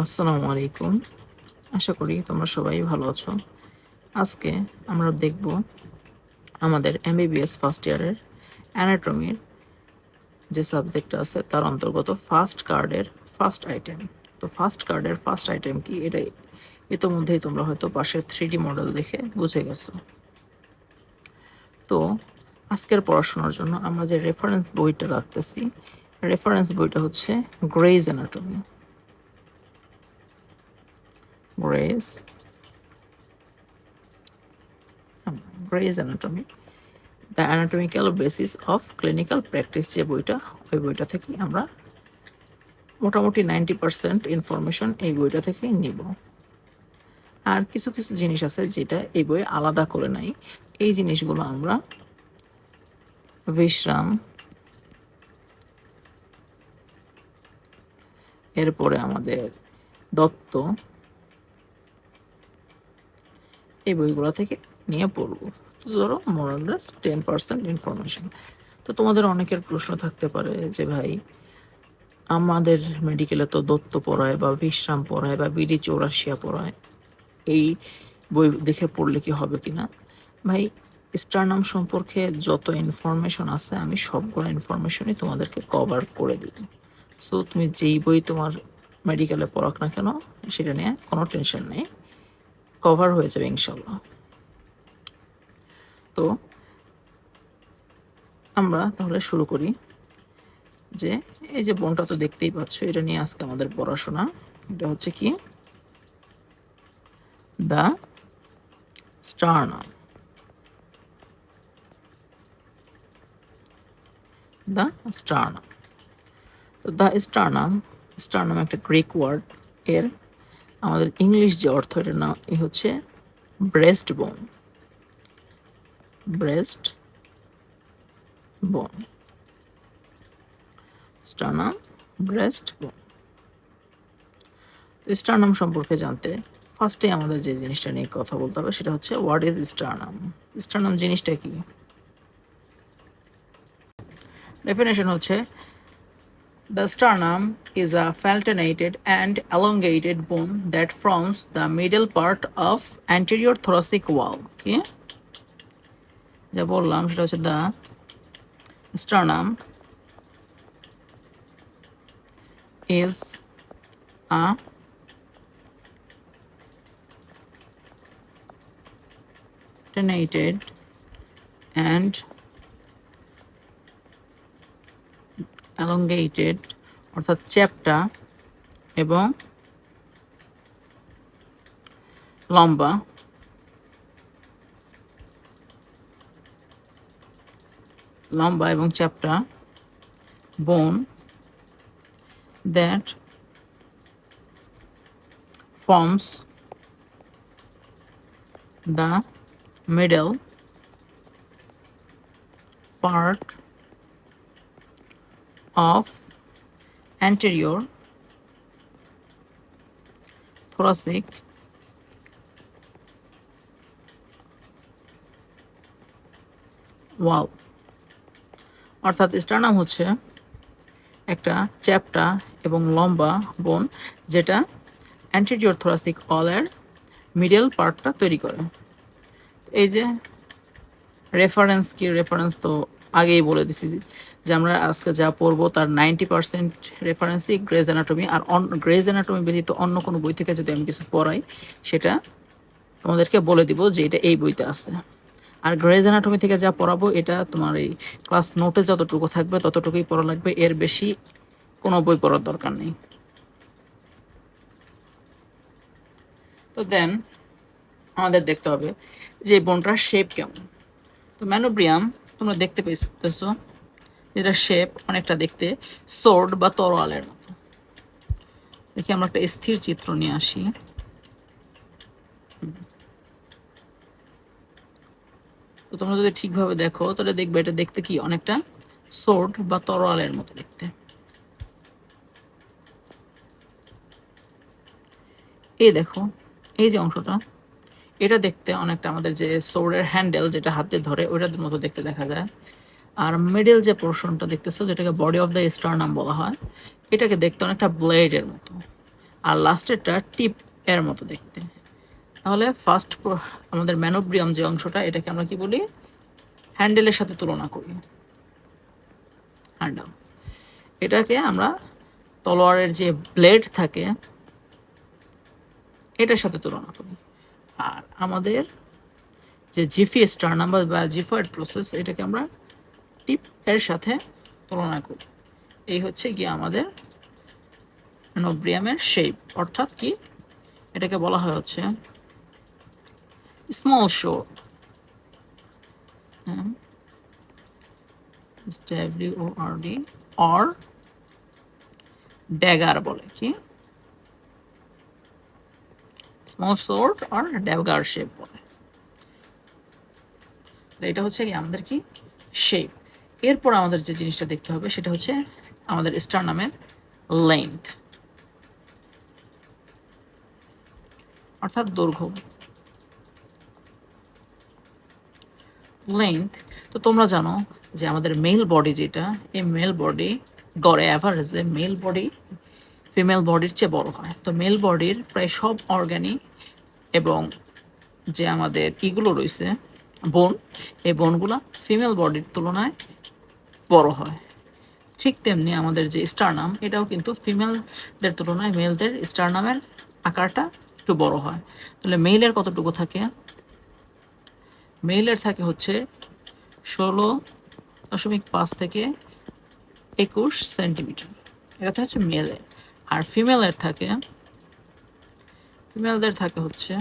আসসালামু আলাইকুম। আশা করি তোমরা সবাই ভালো আছো। আজকে আমরা দেখব আমাদের এমবিবিএস ফার্স্ট ইয়ারের অ্যানাটমির যে সাবজেক্টটা আছে তার অন্তর্গত ফার্স্ট কার্ডের ফার্স্ট আইটেম। তো ফার্স্ট কার্ডের ফার্স্ট আইটেম কি এটা ইতোমধ্যেই তোমরা হয়তো পাশের 3D মডেল দেখে বুঝে গেছো। তো আজকের পড়াশোনার জন্য আমরা যে রেফারেন্স বইটা রাখতেছি, রেফারেন্স বইটা হচ্ছে grace anatomy. Grace grace anatomy the anatomical basis of clinical practice, যে বইটা, ওই বইটা থেকে আমরা মোটামুটি 90% ইনফরমেশন এই বইটা থেকেই নিব। আর কিছু কিছু জিনিস আছে যেটা এই বই আলাদা করে নাই, এই জিনিসগুলো আমরা বিশ্রাম, এরপরে আমাদের দত্ত, এই বইগুলো থেকে নিয়ে পড়ব। তো ধরো মোরাললেস 10% ইনফরমেশন। তো তোমাদের অনেকের প্রশ্ন থাকতে পারে যে ভাই, আমাদের মেডিকেলে তো দত্ত পড়ায় বা বিশ্রাম পড়ায় বা বিডি চৌরাশিয়া পড়ায়, এই বই দেখে পড়লে কি হবে কিনা। ভাই, স্টারনাম সম্পর্কে যত ইনফরমেশন আছে আমি সবগুলো ইনফরমেশনই তোমাদেরকে কভার করে দিব। সো তুমি যেই বই তোমার মেডিকেলে পড়াক না কেন সেটা নিয়ে কোনো টেনশন নেই, কভার হয়ে যাবে ইনশাল্লাহ। তো আমরা তাহলে শুরু করি। যে এই যে বোনটা তো দেখতেই পাচ্ছ, এটা নিয়ে আজকে আমাদের পড়াশোনা। এটা হচ্ছে কি, দ্য স্টারনাম। The sternum. তো দ্য স্টারনাম, স্টারনাম একটা গ্রিক ওয়ার্ড। এর আমাদের ইংলিশ যে অর্থ, এটার নাম হচ্ছে ব্রেস্ট বোন। ব্রেস্ট বোন, স্টারনাম, ব্রেস্ট বোন। তো স্টারনাম সম্পর্কে জানতে ফার্স্টে আমাদের যে জিনিসটা নিয়ে কথা বলতে হবে সেটা হচ্ছে হোয়াট ইজ স্টারনাম। স্টারনাম জিনিসটা কি? ডেফিনেশন হচ্ছে, the sternum is a faltenated and elongated bone that forms the middle part of anterior thoracic wall. কি যা বললাম সেটা হচ্ছে, the sternum is a faltenated and elongated, অর্থাৎ চ্যাপ্টা এবং লম্বা এবং চ্যাপ্টা বোন that forms the middle part of anterior thoracic wall। অর্থাৎ স্টারনাম হচ্ছে একটা চ্যাপ্টা এবং লম্বা বোন যেটা অ্যান্টেরিয়র থোরাসিক ওয়ালের মিডল পার্টটা তৈরি করে। এই যে রেফারেন্স কি, রেফারেন্স তো আগেই বলে দিছি যে আমরা আজকে যা পড়বো তার 90% রেফারেন্সই গ্রেজ অ্যানাটমি। আর গ্রেজ অ্যানাটমি ব্যতীত অন্য কোনো বই থেকে যদি আমি কিছু পড়াই সেটা তোমাদেরকে বলে দিব যে এটা এই বইতে আছে। আর গ্রেজ অ্যানাটমি থেকে যা পড়াবো এটা তোমার এই ক্লাস নোটে যতটুকু থাকবে ততটুকুই পড়া লাগবে, এর বেশি কোনো বই পড়ার দরকার নেই। তো দেন আমাদের দেখতে হবে যে এই বোনটার শেপ কেমন। তো ম্যানোব্রিয়াম তোমরা দেখতে পেয়েছো, যেটা শেপ অনেকটা দেখতে সোর্ড বা তরোয়ালের মতো। দেখি আমরা একটা স্থির চিত্র নিয়ে আসি। তো তোমরা যদি ঠিকভাবে দেখো তাহলে দেখবে এটা দেখতে কি অনেকটা সোর্ড বা তরোয়ালের মতো দেখতে। এই দেখো, এই যে অংশটা, এটা দেখতে অনেকটা আমাদের যে সোর্ডের হ্যান্ডেল যেটা হাতে ধরে ওইটার মতো দেখতে দেখা যায়। আর মিডল যে পোর্শনটা দেখতেছো যেটাকে বডি অফ দ্য স্টারনাম বলা হয়, এটাকে দেখতে অনেকটা ব্লেডের মতো। আর লাস্টেরটা টিপ এর মতো দেখতে। তাহলে ফার্স্ট আমাদের ম্যানোব্রিয়াম যে অংশটা, এটাকে আমরা কি বলি, হ্যান্ডেলের সাথে তুলনা করি। হ্যান্ডেল, এটাকে আমরা তলোয়ারের যে ব্লেড থাকে এটার সাথে তুলনা করি। আর আমাদের যে জিফি স্টার্নাম বা জিফয়েড প্রসেস, এটাকে আমরা টিপ এর সাথে তুলনা করি। এই হচ্ছে কি আমাদের ম্যানোব্রিয়ামের শেপ, অর্থাৎ কি এটাকে বলা হয় হচ্ছে স্মল শোর, SWORD, অর ড্যাগার বলে, কি small short or dagger shape বলে। এটা হচ্ছে কি আমাদের কি শেপ। এরপর আমাদের যে জিনিসটা দেখতে হবে সেটা হচ্ছে আমাদের স্টারনামের লেন্থ, অর্থাৎ দৈর্ঘ্য। লেন্থ, তো তোমরা জানো যে আমাদের মেল বডি যেটা, এই মেল বডি গড়ে অ্যাভারেজে মেল বডি ফিমেল বডির চেয়ে বড় হয়। তো মেল বডির প্রায় সব অর্গানই এবং যে আমাদের ইগুলো রয়েছে বোন, এই বোনগুলো ফিমেল বডির তুলনায় বড় হয়। ঠিক তেমনি আমাদের যে স্টারনাম, এটাও কিন্তু ফিমেলদের তুলনায় মেলদের স্টারনামের আকারটা একটু বড় হয়। তাহলে মেইলের কতটুকু থাকে? মেইলের থাকে হচ্ছে 16.5 থেকে 21 সেন্টিমিটার, এটা হচ্ছে মেলে। আর ফিমেলদের থাকে হচ্ছে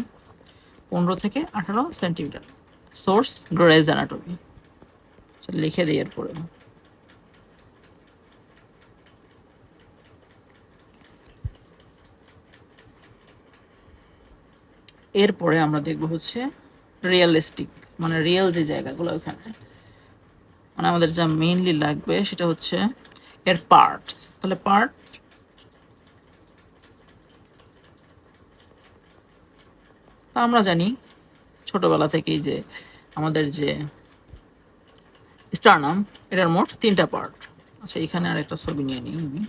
15 থেকে 18 সেন্টিমিটার। সোর্স গ্রেজ অ্যানাটমি, লিখে দিই এরপরে। এরপরে আমরা দেখব হচ্ছে রিয়েলিস্টিক, মানে রিয়েল যে জায়গাগুলো ওখানে, মানে আমাদের যা মেইনলি লাগবে সেটা হচ্ছে এর পার্টস। তাহলে পার্ট, তা আমরা জানি ছোটবেলা থেকেই যে আমাদের যে স্টারনাম, এটার মোট 3টা পার্ট। আচ্ছা, এখানে আর একটা ছবি নিয়ে নিই আমি।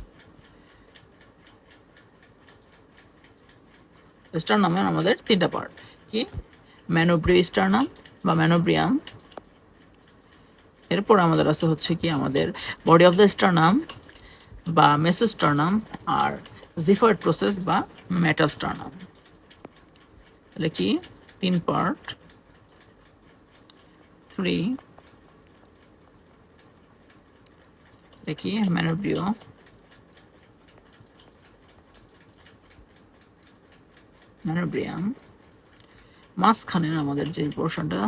স্টারনামের আমাদের 3টা পার্ট, কি স্টারনাম বা ম্যানোব্রিয়াম। এরপর আমাদের আছে হচ্ছে কি আমাদের বডি অফ দ্য স্টারনাম বা মেসোস্টারনাম, আর জিফয়েড প্রসেস বা মেটাস্টারনাম। তাহলে কি 3 পার্ট, 3 দেখি ম্যানোব্রিয়াম। মাঝখানে আমাদের যে পোর্শনটা,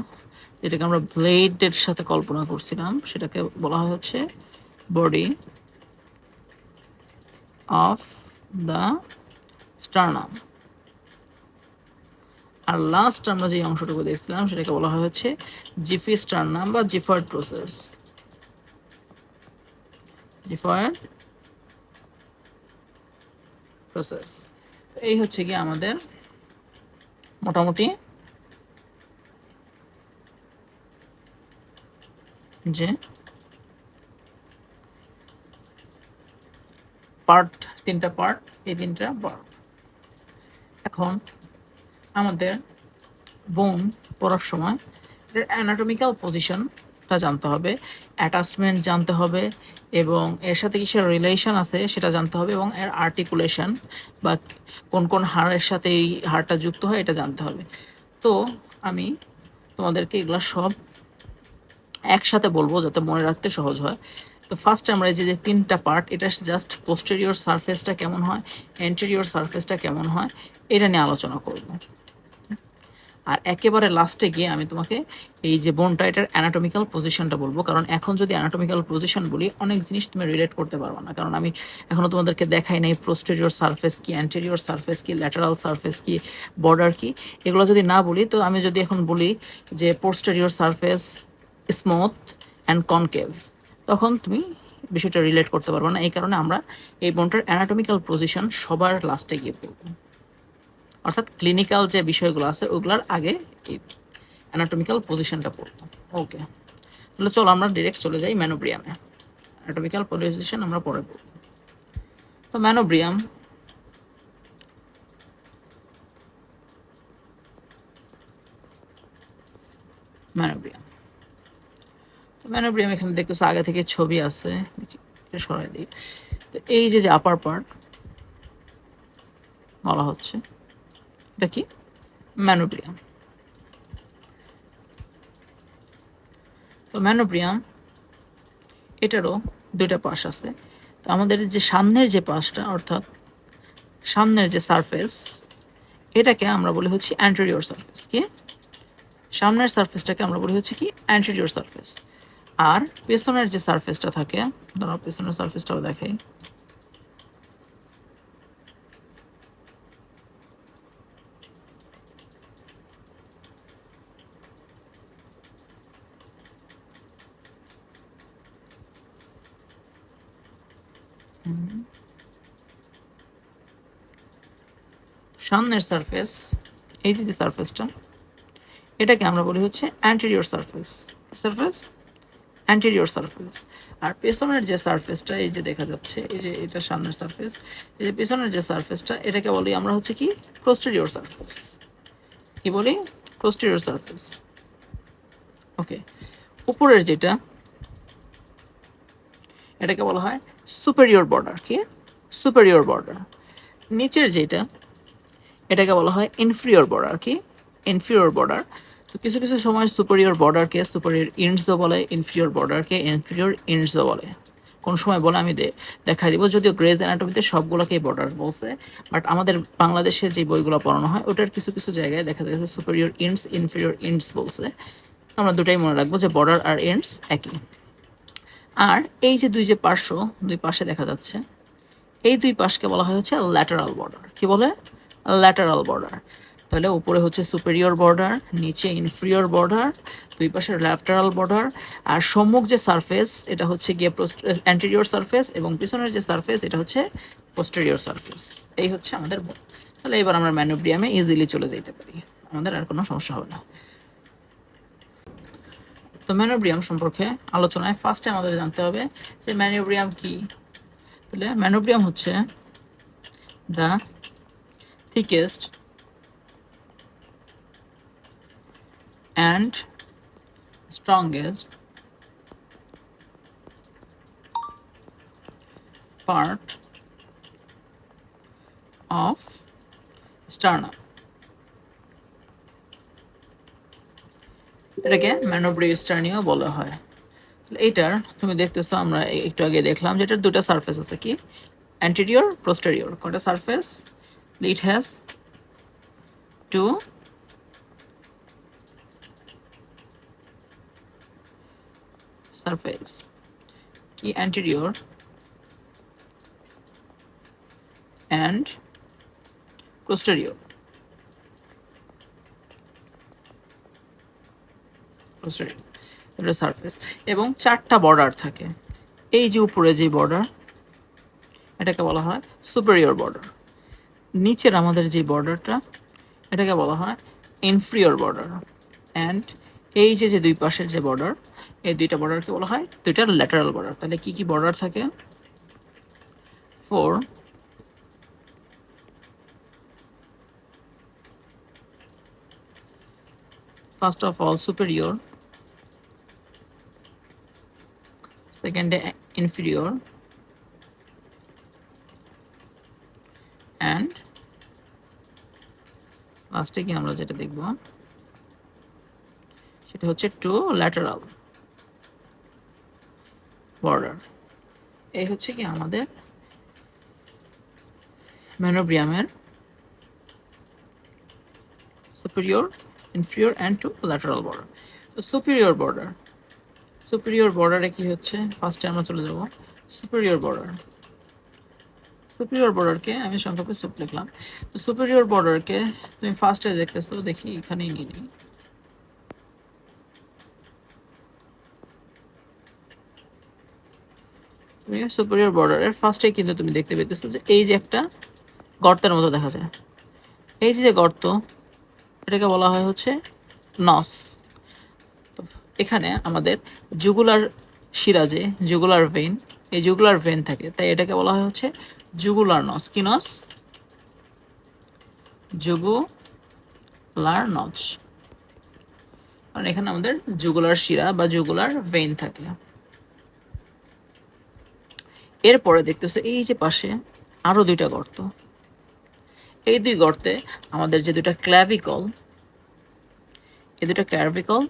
যেটাকে আমরা ব্লেডের সাথে কল্পনা করছিলাম, সেটাকে বলা হয় হচ্ছে বডি অফ দ্য স্টারনাম। আর লাস্ট আমরা যে অংশটুকু দেখছিলাম সেটাকে বলা হয় হচ্ছে জিফি স্টারনাম বা জিফয়েড প্রসেস। এই হচ্ছে কি আমাদের মোটামুটি যে পার্ট, 3টা পার্ট, এই 3টা পার্ট। এখন আমাদের বোন পড়ার সময় এর অ্যানাটমিক্যাল পজিশনটা জানতে হবে, অ্যাটাচমেন্ট জানতে হবে, এবং এর সাথে কিসের রিলেশন আছে সেটা জানতে হবে, এবং এর আর্টিকুলেশন বা কোন কোন হাড়ের সাথে এই হাড়টা যুক্ত হয় এটা জানতে হবে। তো আমি তোমাদেরকে এগুলো সব একসাথে বলবো যাতে মনে রাখতে সহজ হয়। তো ফার্স্টে আমরা এই যে 3টা পার্ট, এটা জাস্ট পোস্টেরিয়র সারফেসটা কেমন হয়, এন্টেরিয়র সারফেসটা কেমন হয়, এটা নিয়ে আলোচনা করব। আর একেবারে লাস্টে গিয়ে আমি তোমাকে এই যে বোনটা, এটার অ্যানাটমিক্যাল পজিশনটা বলবো, কারণ এখন যদি অ্যানাটমিক্যাল পজিশন বলি অনেক জিনিস তুমি রিলেট করতে পারবে না, কারণ আমি এখনও তোমাদেরকে দেখাই নাই পোস্টেরিয়র সারফেস কি, অ্যান্টেরিয়র সারফেস কি, ল্যাটারাল সারফেস কি, বর্ডার কি। এগুলো যদি না বলি, তো আমি যদি এখন বলি যে posterior surface smooth and concave, তখন তুমি বিষয়টা রিলেট করতে পারবে না। এই কারণে আমরা এই বোনটার অ্যানাটমিক্যাল পজিশন সবার লাস্টে গিয়ে পড়বো, অর্থাৎ ক্লিনিক্যাল যে বিষয়গুলো আছে ওগুলোর আগে এই অ্যানাটমিক্যাল পজিশনটা পড়বো। ওকে, তাহলে চলো আমরা ডিরেক্ট চলে যাই ম্যানোব্রিয়ামে। অ্যানাটমিক্যাল পজিশন আমরা পরে পড়ব। তো ম্যানোব্রিয়াম ম্যানোব্রিয়াম। তো ম্যানোব্রিয়াম এখানে দেখতেছো আগে থেকে ছবি আছে, এটা সরাই দিই। তো এই যে যে আপার পার্ট বলা হচ্ছে, এটা কি ম্যানোব্রিয়াম। তো ম্যানোব্রিয়াম এটারও দুইটা পাশ আছে। তো আমাদের যে সামনের যে পাশটা, অর্থাৎ সামনের যে সারফেস, এটাকে আমরা বলি হচ্ছে অ্যান্টেরিয়র সারফেস। কি সামনের সারফেসটাকে আমরা বলি হচ্ছে কি অ্যান্টেরিয়র সারফেস। আর পেছনের যে সারফেসটা থাকে, দাঁড়াও পেছনের সারফেসটাও দেখাই। সামনের সারফেস, এই যে সারফেসটা, এটাকে আমরা বলি হচ্ছে anterior surface. Surface anterior surface. আর পেছনের যে সারফেসটা এই যে দেখা যাচ্ছে, এই যে এটা সামনের সারফেস, এই যে পেছনের যে সারফেসটা, এটাকে বলি আমরা হচ্ছে কি পোস্টেরিয়র সারফেস। কি বলি? Posterior surface. ওকে। উপরের যেটা, এটাকে বলা হয় সুপেরিয়র বর্ডার। কি সুপেরিয়র বর্ডার। নিচের যেটা, এটাকে বলা হয় ইনফিরিয়র বর্ডার। কি ইনফিরিয়র বর্ডার। তো কিছু কিছু সময় সুপেরিয়র বর্ডারকে সুপেরিয়র ইন্টসও বলে, ইনফিরিয়র বর্ডারকে ইনফিরিয়র ইন্টসও বলে। কোন সময় বলে আমি দেখাই দিব, যদিও গ্রেজ অ্যানাটমিতে সবগুলোকেই বর্ডার বলছে, বাট আমাদের বাংলাদেশে যে বইগুলো পড়ানো হয় ওটার কিছু কিছু জায়গায় দেখা যাচ্ছে সুপেরিয়র ইন্টস ইনফিরিয়র ইন্টস বলছে। আমরা দুটাই মনে রাখবো যে বর্ডার আর ইন্টস একই। আর এই যে দুই যে পার্শ্ব, দুই পাশে দেখা যাচ্ছে, এই দুই পাশকে বলা হয় হচ্ছে ল্যাটারাল বর্ডার। কি বলে? Lateral border. তাহলে উপরে হচ্ছে সুপেরিয়র বর্ডার, নিচে ইনফিরিয়র বর্ডার, দুই পাশে ল্যাটারাল বর্ডার। আর সম্মুখ যে সারফেস, এটা হচ্ছে গিয়ে অ্যান্টেরিয়র সারফেস, এবং পিছনের যে সারফেস, এটা হচ্ছে পোস্টেরিয়র সারফেস। এই হচ্ছে আমাদের। তাহলে এবার আমরা ম্যানোব্রিয়ামে ইজিলি চলে যেতে পারি, আমাদের আর কোনো সমস্যা হবে না। তো ম্যানোব্রিয়াম সম্পর্কে আলোচনায় ফার্স্টে আমাদের জানতে হবে যে ম্যানোব্রিয়াম কি। তাহলে ম্যানোব্রিয়াম হচ্ছে the thickest and strongest part of sternum. এটাকে ম্যানোব্রিয়াস্টার্নিও বলা হয়। এইটার তুমি দেখতেছো, আমরা একটু আগে দেখলাম যে এটার দুটো সারফেস আছে। কি অ্যান্টেরিয়র পোস্টেরিয়র। কয়টা surface? It has to surface. কি অ্যান্টেরিয়র অ্যান্ড পোস্টেরিয়র। এটা সারফেস, এবং চারটা বর্ডার থাকে। এই যে উপরে যে বর্ডার, এটাকে বলা হয় সুপেরিয়র বর্ডার। নিচের আমাদের যে বর্ডারটা, এটাকে বলা হয় ইনফিরিয়র বর্ডার। অ্যান্ড এই যে যে দুই পাশের যে বর্ডার, এই দুইটা বর্ডারকে বলা হয় দুইটা ল্যাটারাল বর্ডার। তাহলে কি কি বর্ডার থাকে? 4 ফার্স্ট অফ অল সুপেরিয়র, সেকেন্ডে ইনফিরিয়র, অ্যান্ড লাস্টে কি আমরা যেটা দেখব সেটা হচ্ছে টু ল্যাটারাল বর্ডার। এই হচ্ছে কি আমাদের ম্যানোব্রিয়ামের superior, inferior and two lateral border. তো সুপেরিয়র বর্ডারে কি হচ্ছে, ফার্স্টে আমরা চলে যাব সুপেরিয়র বর্ডার। সুপেরিয়র বর্ডারকে আমি সংক্ষেপে সুপ লিখলাম। তো সুপেরিয়র বর্ডারকে তুমি ফার্স্টে দেখতেছো, দেখি এখানেই নিয়ে নিই। তুমি সুপেরিয়র বর্ডারের ফার্স্টে কিন্তু তুমি দেখতে পেতেছো যে এই যে একটা গর্তের মতো দেখা যায়। এই যে গর্ত, এটাকে বলা হয় হচ্ছে নস। তো এখানে আমাদের জুগুলার শিরাজে জুগুলার ভেইন, এই জুগুলার ভেইন থাকে, তাই এটাকে বলা হয় হচ্ছে জুগুলার নস। কি নস? জুগুলার নস। কারণ এখানে আমাদের জুগুলার শিরা বা জুগুলার ভেইন থাকে। এরপরে দেখতেছো এই যে পাশে আরও দুইটা গর্ত, এই দুই গর্তে আমাদের যে দুইটা ক্ল্যাভিকল, এই দুইটা ক্ল্যাভিকল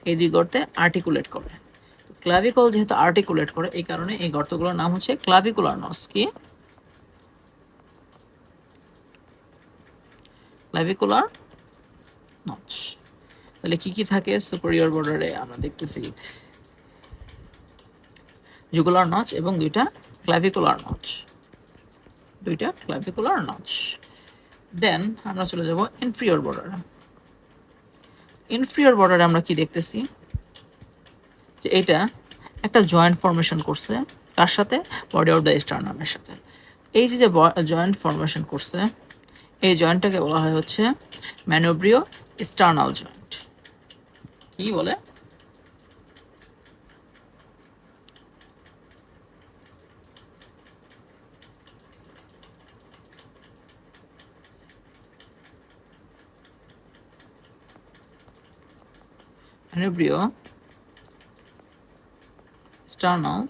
এই দুই গর্তে আর্টিকুলেট করে। তো ক্ল্যাভিকল যেহেতু আর্টিকুলেট করে এই কারণে এই গর্তগুলোর নাম হচ্ছে ক্লাভিকুলার নস। কি? Clavicular notch. তাহলে কি কি থাকে সুপিরিয়র বর্ডারে? আমরা দেখতেছি জুগুলার নচ এবং দুইটা ক্ল্যাভিকুলার নচ, দুইটা ক্ল্যাভিকুলার নচ। দেন আমরা চলে যাব ইনফিরিয়র বর্ডারে। ইনফিরিয়র বর্ডারে আমরা কি দেখতেছি যে এটা একটা জয়েন্ট ফর্মেশন করছে, কার সাথে? বডি অফ দ্য স্টার্নামের সাথে। এই যে যে জয়েন্ট ফর্মেশন করছে এই জয়েন্টটাকে বলা হয় হচ্ছে ম্যানোব্রিও স্টার্নাল জয়েন্ট। কি বলে? ম্যানোব্রিও স্টার্নাল,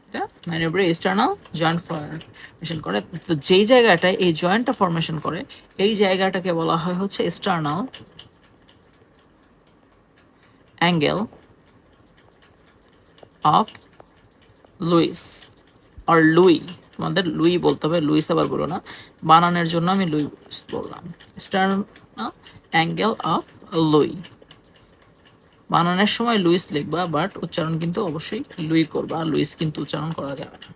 এটা ম্যানোব্রিও স্টার্নাল জয়েন্ট ফর্মেশন করে। তো যেই জায়গাটায় এই জয়েন্টটা ফর্মেশন করে এই জায়গাটাকে বলা হয় হচ্ছে স্টার্নাল অ্যাঙ্গেল অফ লুইস আর লুই। তোমাদের লুই বলতে হবে, লুইস আবার বলো না, বানানের জন্য আমি লুইস বললাম। স্টার্নাল অ্যাঙ্গেল অফ লুই, বানানের সময় লুইস লিখবা বাট উচ্চারণ কিন্তু অবশ্যই লুই করবা, লুইস কিন্তু উচ্চারণ করা যাবে না।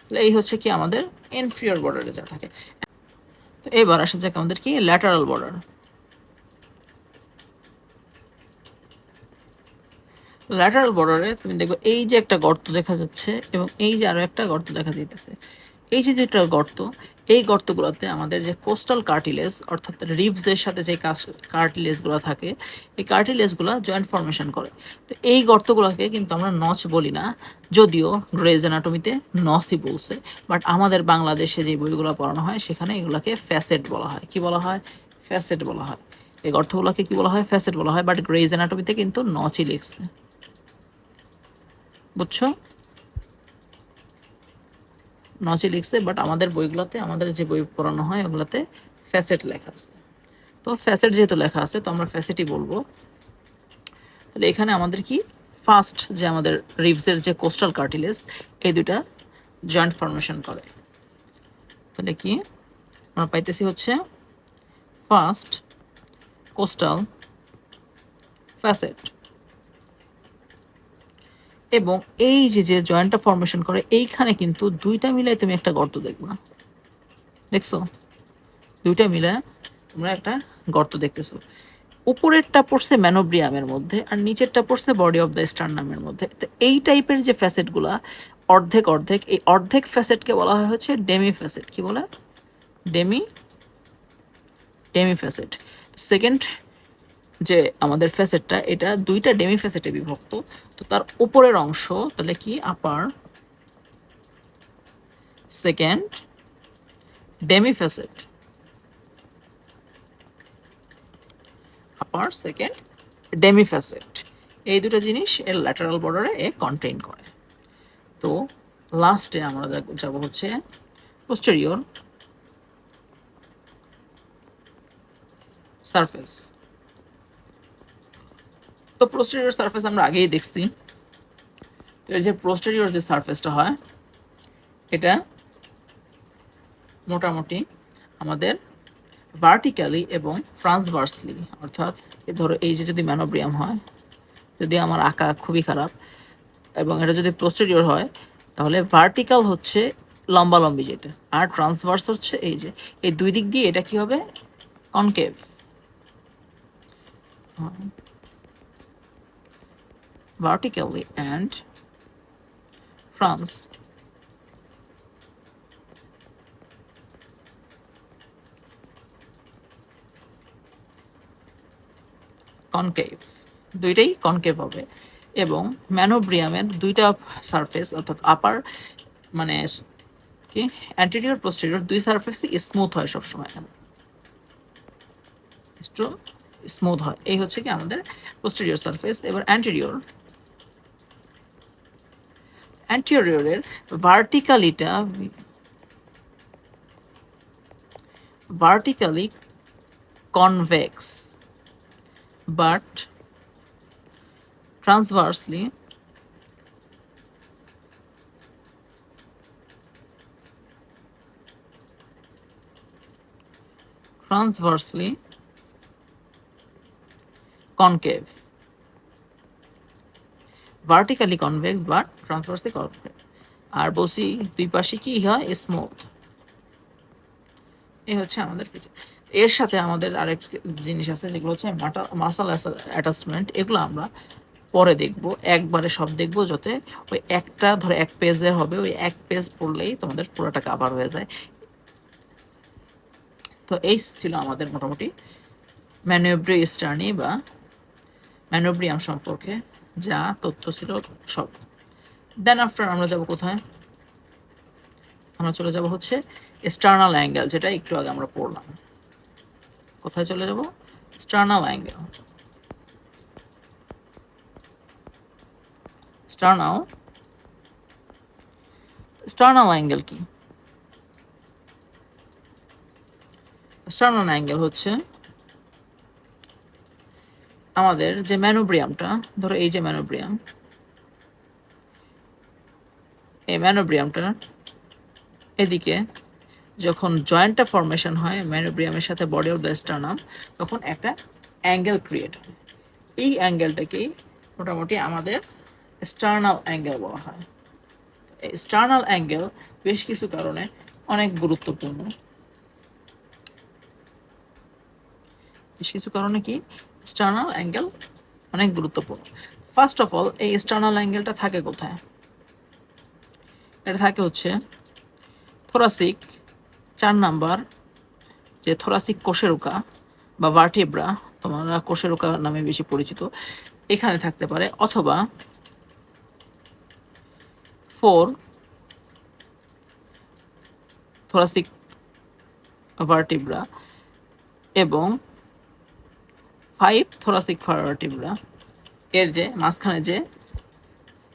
তাহলে এই হচ্ছে কি আমাদের ইনফিরিয়র বর্ডারে যা থাকে। তো এবার আসা যাক আমাদের কি ল্যাটারাল বর্ডার। ল্যাটারাল বর্ডারে তুমি দেখবে এই যে একটা গর্ত দেখা যাচ্ছে এবং এই যে আরো একটা গর্ত দেখা যাইতেছে। এই যে যেটা গর্ত, এই গর্তগুলোতে আমাদের যে কোস্টাল কার্টিলেজ অর্থাৎ রিভসের সাথে যে কার্টিলেজগুলো থাকে এই কার্টিলেজগুলো জয়েন্ট ফর্মেশন করে। তো এই গর্তগুলোকে কিন্তু আমরা নচ বলি না, যদিও গ্রেজ অ্যানাটমিতে নচই বলছে, বাট আমাদের বাংলাদেশে যে বইগুলো পড়ানো হয় সেখানে এগুলোকে ফ্যাসেট বলা হয়। কি বলা হয়? ফ্যাসেট বলা হয়। এই গর্তগুলোকে কি বলা হয়? ফ্যাসেট বলা হয়, বাট গ্রেজ অ্যানাটমিতে কিন্তু নচই লিখছে। বুঝছো? নচই লিখছে, বাট আমাদের বইগুলোতে, আমাদের যে বই পড়ানো হয় ওগুলোতে ফ্যাসেট লেখা আছে। তো ফ্যাসেট যেহেতু লেখা আছে তো আমরা ফ্যাসেটই বলবো। তাহলে এখানে আমাদের কি ফার্স্ট যে আমাদের রিভসের যে কোস্টাল কার্টিলেজ এই দুটা জয়েন্ট ফর্মেশন করে। তাহলে কি আমরা পাইতেছি হচ্ছে ফার্স্ট কোস্টাল ফ্যাসেট, এবং এই যে যে জয়েন্টটা ফর্মেশন করে এইখানে কিন্তু দুইটা মিলাই তুমি একটা গর্ত দেখবা। দেখছো? দুইটা মিলে তোমরা একটা গর্ত দেখতেছো। উপরেরটা পড়ছে ম্যানোব্রিয়ামের মধ্যে আর নিচেরটা পড়ছে বডি অফ দ্য স্টার্নামের মধ্যে। তো এই টাইপের যে ফ্যাসেটগুলা অর্ধেক অর্ধেক, এই অর্ধেক ফ্যাসেটকে বলা হয় হচ্ছে ডেমি ফ্যাসেট। কি বলে? Demi facet. সেকেন্ড যে আমাদের ফ্যাসেটটা এটা দুইটা ডেমি ফ্যাসেটে বিভক্ত। তো তার উপরের অংশ তাহলে কি আপার সেকেন্ড ডেমি ফ্যাসেট, আপার সেকেন্ড ডেমি ফ্যাসেট, এই দুটো জিনিস এর ল্যাটারাল বর্ডারে এ কন্টেইন করে। তো লাস্টে আমরা যাব হচ্ছে পোস্টেরিয়র সারফেস। তো পোস্টেরিয়র সারফেস আমরা আগেই দেখছি। এর যে পোস্টেরিয়র যে সারফেসটা হয় এটা মোটামুটি আমাদের ভার্টিক্যালি এবং ট্রান্সভার্সলি, অর্থাৎ ধরো এই যে যদি ম্যানোব্রিয়াম হয়, যদি আমার আঁকা খুবই খারাপ এবং এটা যদি পোস্টেরিয়র হয় তাহলে ভার্টিক্যাল হচ্ছে লম্বালম্বি যেটা, আর ট্রান্সভার্স হচ্ছে এই যে এই দুই দিক দিয়ে এটা কি হবে? Concave. Vertically and trans concave, দুইটাই কনকেভ হবে। এবং ম্যানোব্রিয়ামের দুইটা সারফেস অর্থাৎ আপার মানে কি অ্যান্টেরিয়র পোস্টেরিয়র দুই সারফেসই স্মুথ হয় সবসময়। স্মুথ হয়। এই হচ্ছে কি আমাদের পোস্টেরিয়র সারফেস। এবার অ্যান্টিরিয়রের vertically convex but transversely concave, vertically convex বা ট্রান্সভার্সলি কনকেভ। আর বলছি দুই পাশে কি হয়, স্মুথ। এই হচ্ছে আমাদের ফিচার। এর সাথে আমাদের আরেক জিনিস আছে যেগুলো হচ্ছে মাসাল অ্যাটাচমেন্ট। এগুলো আমরা পরে দেখব, একবারে সব দেখব, যাতে ওই একটা ধরো এক পেজে হবে, ওই এক পেজ পড়লেই তোমাদের পুরোটা কাভার হয়ে যায়। তো এই ছিল আমাদের মোটামুটি ম্যানোব্রিস্টার্নি বা ম্যানোব্রিয়াম সম্পর্কে যা তথ্য ছিল সব। দেন আফটার আমরা যাব কোথায়? আমরা চলে যাব হচ্ছে স্টার্নাল অ্যাঙ্গেল, যেটা একটু আগে আমরা পড়লাম। কোথায় চলে যাব? Sternal angle. স্টার্নাল অ্যাঙ্গেল কি? স্টার্নাল অ্যাঙ্গেল হচ্ছে আমাদের যে ম্যানোব্রিয়ামটা, ধরো এই যে ম্যানোব্রিয়াম, এই ম্যানোব্রিয়ামটা এদিকে যখন জয়েন্টটা ফর্মেশন হয় ম্যানোব্রিয়ামের সাথে বডি অফ দ্য স্টার্নাম, তখন একটা অ্যাঙ্গেল ক্রিয়েট হয়। এই অ্যাঙ্গেলটাকেই মোটামুটি আমাদের স্টার্নাল অ্যাঙ্গেল বলা হয়। এই স্টার্নাল অ্যাঙ্গেল বেশ কিছু কারণে অনেক গুরুত্বপূর্ণ। বেশ কিছু কারণে কি স্টার্নাল অ্যাঙ্গেল অনেক গুরুত্বপূর্ণ। ফার্স্ট অফ অল, এই স্টার্নাল অ্যাঙ্গেলটা থাকে কোথায়? এটা থাকে হচ্ছে থোরাসিক 4 নাম্বার যে থোরাসিক কোষেরুকা বা ভার্টিব্রা, তোমরা কোষেরুকা নামে বেশি পরিচিত, এখানে থাকতে পারে, অথবা 4 থোরাসিক ভার্টিব্রা এবং 5 থোরাসিক ভার্টিব্রা। এর যে মাঝখানে যে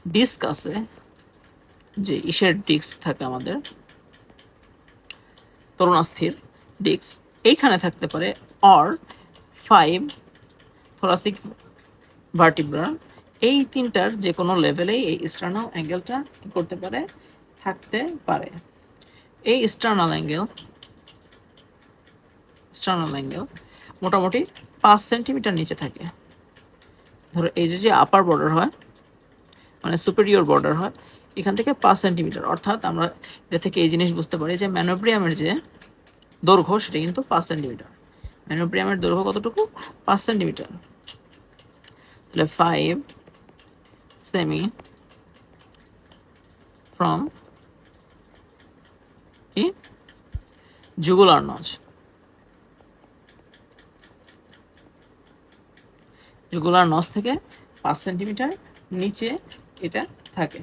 ডিস্ক আছে, যে ইসের ডিস্ক থাকে আমাদের তরুণাস্থির ডিস্ক, এইখানে থাকতে পারে, অর 5 থোরাসিক ভার্টিব্রা। এই তিনটার যে কোনো লেভেলেই এই স্টার্নাল অ্যাঙ্গেলটা কি করতে পারে, থাকতে পারে। এই স্টার্নাল অ্যাঙ্গেল মোটামুটি 5 সেন্টিমিটার নিচে থাকে। ধরো এই যে আপার বর্ডার হয়, মানে সুপেরিয়র বর্ডার হয়, এখান থেকে 5 সেন্টিমিটার। অর্থাৎ আমরা এটা থেকে এই জিনিস বুঝতে পারি যে ম্যানোব্রিয়ামের যে দৈর্ঘ্য সেটা কিন্তু 5 সেন্টিমিটার। ম্যানোব্রিয়ামের দৈর্ঘ্য কতটুকু? 5 সেন্টিমিটার। তাহলে 5 সেমি ফ্রম কি জুগুলার নচ, জুগুলার নচ থেকে 5 সেন্টিমিটার নিচে এটা থাকে।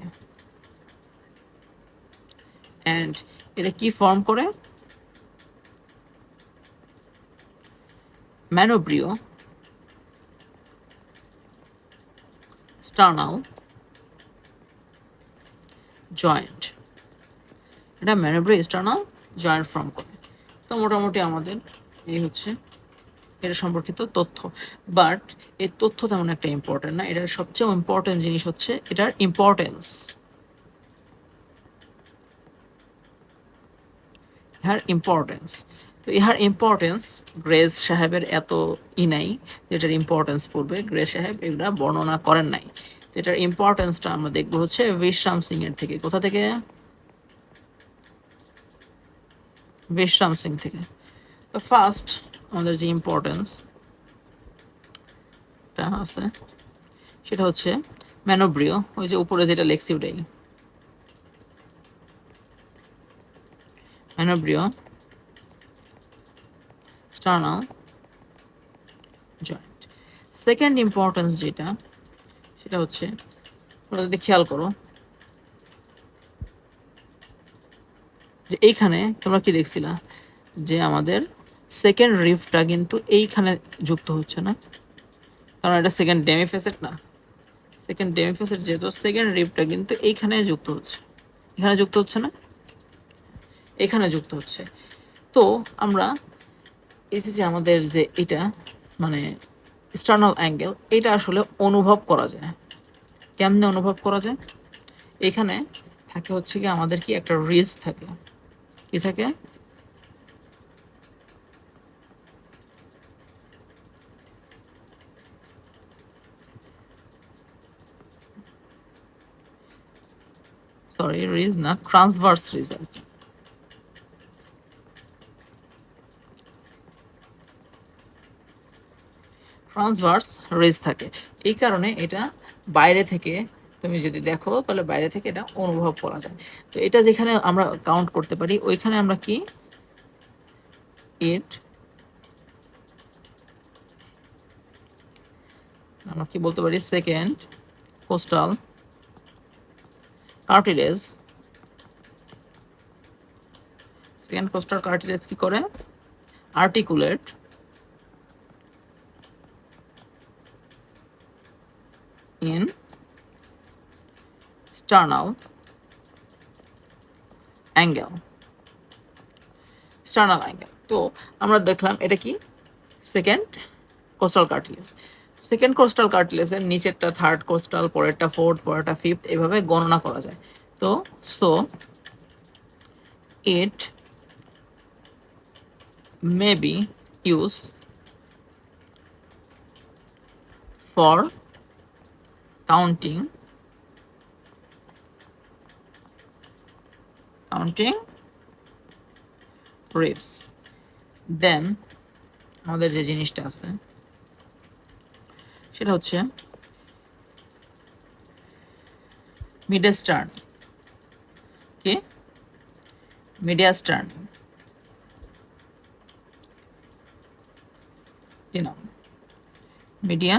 অ্যান্ড এটা কি ফর্ম করে? ম্যানোব্রিও স্টার্নাল জয়েন্ট। এটা ম্যানোব্রিও স্টার্নাল জয়েন্ট ফর্ম করে। তো মোটামুটি আমাদের এই হচ্ছে এটা সম্পর্কিত তথ্য। বাট এই তথ্য তেমন একটা ইম্পর্টেন্ট না। এটার সবচেয়ে ইম্পর্টেন্ট জিনিস হচ্ছে এটার ইম্পর্টেন্স। তো ইহার ইম্পর্টেন্স গ্রেস সাহেবের এত নাই যেটার ইম্পর্টেন্স পড়বে। গ্রেস সাহেব এগুলা বর্ণনা করেন নাই। তো এটার ইম্পর্টেন্সটা আমরা দেখবো হচ্ছে বিশ্রাম সিং এর থেকে। কোথা থেকে? বিশ্রাম সিং থেকে। তো ফার্স্ট আমাদের যে ইম্পর্টেন্সটা আছে সেটা হচ্ছে ম্যানোব্রিও, ওই যে উপরে যেটা লেখছি ওটাই, ম্যানোব্রিও স্টার্নাল জয়েন্ট। সেকেন্ড ইম্পর্টেন্স যেটা, সেটা হচ্ছে তোমরা যদি খেয়াল করো যে এইখানে তোমরা কি দেখছিলা যে আমাদের সেকেন্ড রিফটা কিন্তু এইখানে যুক্ত হচ্ছে না, কারণ এটা সেকেন্ড ডেমিফেসেট না। সেকেন্ড ডেমিফেসেট যেহেতু, সেকেন্ড রিফটা কিন্তু এইখানে যুক্ত হচ্ছে, এখানে যুক্ত হচ্ছে না, এখানে যুক্ত হচ্ছে। তো আমরা এই যে আমাদের যে এটা মানে স্টার্নাল অ্যাঙ্গেল, এটা আসলে অনুভব করা যায়। কেমনে অনুভব করা যায়? এখানে থাকে হচ্ছে কি আমাদের কি একটা রিজ থাকে, কি থাকে, সরি রিজ না, ট্রান্সভার্স রিজ আর কি। ট্রান্সভার্স রিজ থাকে, এই কারণে এটা বাইরে থেকে তুমি যদি দেখো তাহলে বাইরে থেকে এটা অনুভব করা যায়। তো এটা যেখানে আমরা কাউন্ট করতে পারি, ওইখানে আমরা কি ইট, আমরা কি বলতে পারি, second costal cartilage. Second costal cartilage কি করে? Articulate in sternal angle. Sternal angle, তো আমরা দেখলাম এটা কি second costal cartilage. Second costal কার্টিলেজের নিচেরটা থার্ড কোস্টাল, পরেরটা ফোর্থ, পরেরটা ফিফথ, এভাবে গণনা করা যায়। তো so it may be use for counting ribs. Then আমাদের যে জিনিসটা আছে সেটা হচ্ছে মিডস্টার্ন, কি মিডিয়াস্টার্ন, মিডিয়া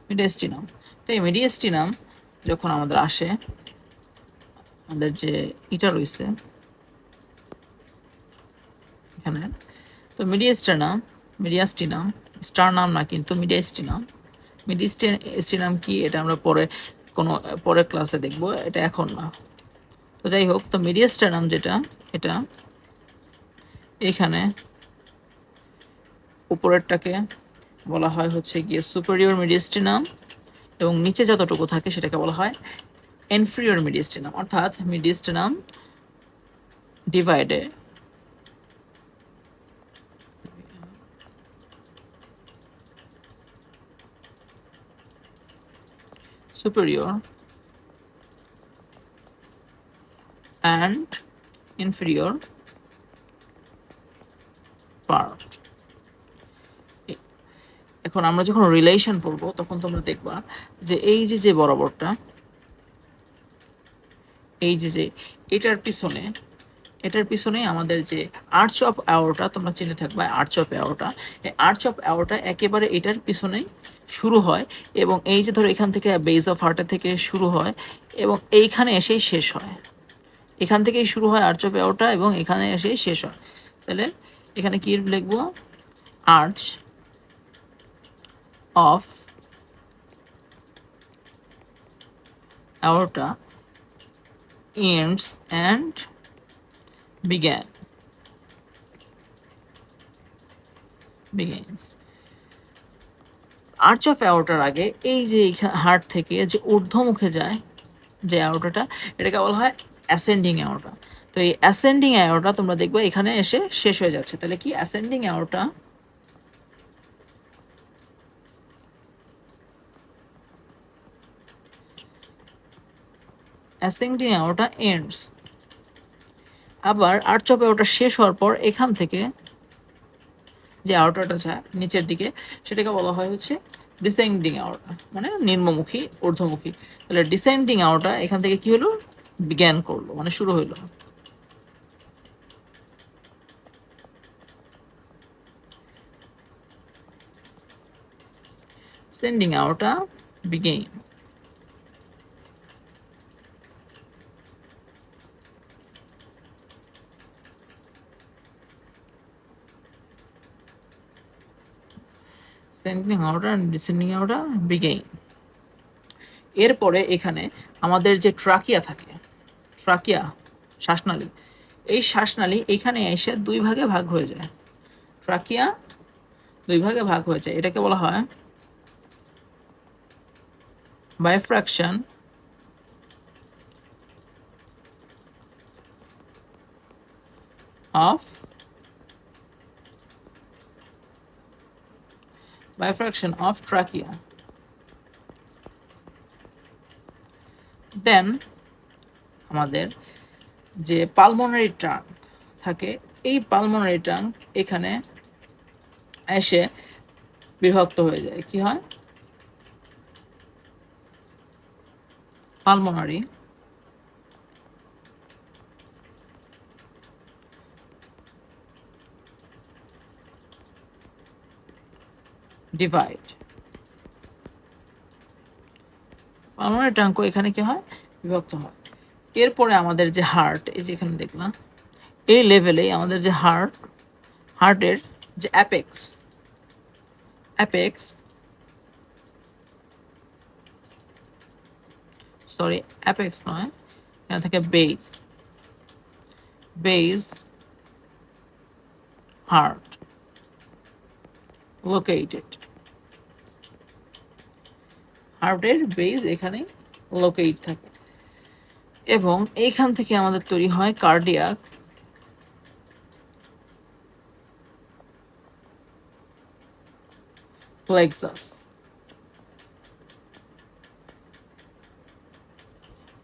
মিডিয়াস্টিনাম। তো এই মিডিয়াস্টিনাম যখন আমাদের আসে, আমাদের যে এটা রয়েছে এখানে, তো মিডিয়াস্টিনাম স্টারনাম না, কিন্তু মিডিয়াস্টিনাম। মিডিয়াস্টিনাম কি এটা আমরা পরে কোনো পরের ক্লাসে দেখব, এটা এখন না। তো যাই হোক, তো মিডিয়াস্টিনাম যেটা, এটা এইখানে উপরেরটাকে বলা হয় হচ্ছে গিয়ে সুপেরিয়র মিডিয়াস্টিনাম, এবং নিচে যতটুকু থাকে সেটাকে বলা হয় ইনফেরিয়র মিডিয়াস্টিনাম। অর্থাৎ মিডিয়াস্টিনাম ডিভাইডে superior and inferior part. এখন আমরা যখন রিলেশন পড়বো তখন তোমরা দেখবা যে এই যে বরাবরটা, এই যে এটার পিছনে আমাদের যে আর্চ অফ অ্যাওরটা, তোমরা চিনে থাকবা আর্চ অফ অ্যাওরটা। এই আর্চ অফ অ্যাওরটা একেবারে এটার পিছনেই শুরু হয়, এবং এই যে ধরো এখান থেকে বেস অফ হার্টের থেকে শুরু হয় এবং এইখানে এসেই শেষ হয়। এখান থেকেই শুরু হয় আর্চ অফ অ্যাওরটা এবং এখানে এসেই শেষ হয়। তাহলে এখানে কি লিখবো? Arch of aorta ends and begins. Arch of অ্যাওরটার আগে এই যে হার্ট থেকে যে ঊর্ধ্বমুখে যায় যে অ্যাওরটাটা, এটাকে বলা হয় অ্যাসেন্ডিং অ্যাওরটা। তো এই অ্যাসেন্ডিং অ্যাওরটা তোমরা দেখবে এখানে এসে শেষ হয়ে যাচ্ছে। তাহলে কি অ্যাসেন্ডিং অ্যাওরটা এন্ডস। আবার আর্চ অফ অ্যাওরটা শেষ হওয়ার পর এখান থেকে যে আউটারটা যায় নিচের দিকে, সেটাকে বলা হয় হচ্ছে ডিসেন্ডিং আউটার, মানে নিম্নমুখী ঊর্ধ্বমুখী। তাহলে ডিসেন্ডিং আউটার এখান থেকে কি হলো? বিজ্ঞান করলো, মানে শুরু হইলো। Descending outer begin, ascending outer and descending outer begin. এরপরে এখানে আমাদের যে ট্রাকিয়া থাকে, ট্রাকিয়া শ্বাসনালী, এই শ্বাসনালী এখানে এসে দুই ভাগে ভাগ হয়ে যায়, ট্রাকিয়া দুই ভাগে ভাগ হয়ে যায়। এটাকে বলা হয় বাইফ্র্যাকশন অফ ট্রাকিয়া। দেন আমাদের যে পালমোনারি ট্রাঙ্ক থাকে, এই পালমোনারি ট্রাঙ্ক এখানে এসে বিভক্ত হয়ে যায়। কি হয়? Pulmonary divide. পালমোনারি ট্রাঙ্কও এখানে কি হয়? বিভক্ত হয়। এরপরে আমাদের যে হার্ট, এই যে এখানে দেখলাম এই লেভেলে আমাদের যে হার্টের যে অ্যাপেক্স নয়, এখানে থাকে বেজ হার্ট লোকেটেড। হার্টের বেজ এখানে লোকেট থাকে এবং এইখান থেকে আমাদের তৈরি হয় কার্ডিয়াক প্লেক্সাস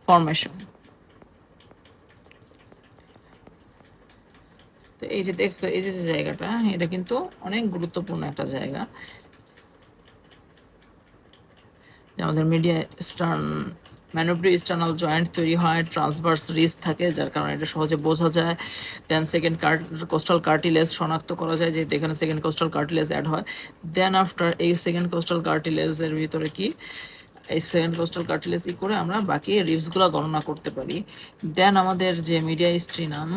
ফর্মেশন। তো এই যে দেখছো, এই যে জায়গাটা, এটা কিন্তু অনেক গুরুত্বপূর্ণ একটা জায়গা। আমাদের মিডিয়া ম্যানোব্রিস্টার্নাল জয়েন্ট তৈরি হয়, ট্রান্সভার্স রিজ থাকে, যার কারণে এটা সহজে বোঝা যায়। দেন সেকেন্ড কোস্টাল কার্টিলেজ শনাক্ত করা যায়, যেহেতু এখানে সেকেন্ড কোস্টাল কার্টিলেজ অ্যাড হয়। দেন আফটার এই সেকেন্ড কোস্টাল কার্টিলেজের ভিতরে কি, এই সেকেন্ড কোস্টাল কার্টিলেজ ই করে আমরা বাকি রিভসগুলো গণনা করতে পারি। দেন আমাদের যে মিডিয়া স্ট্রিনাম,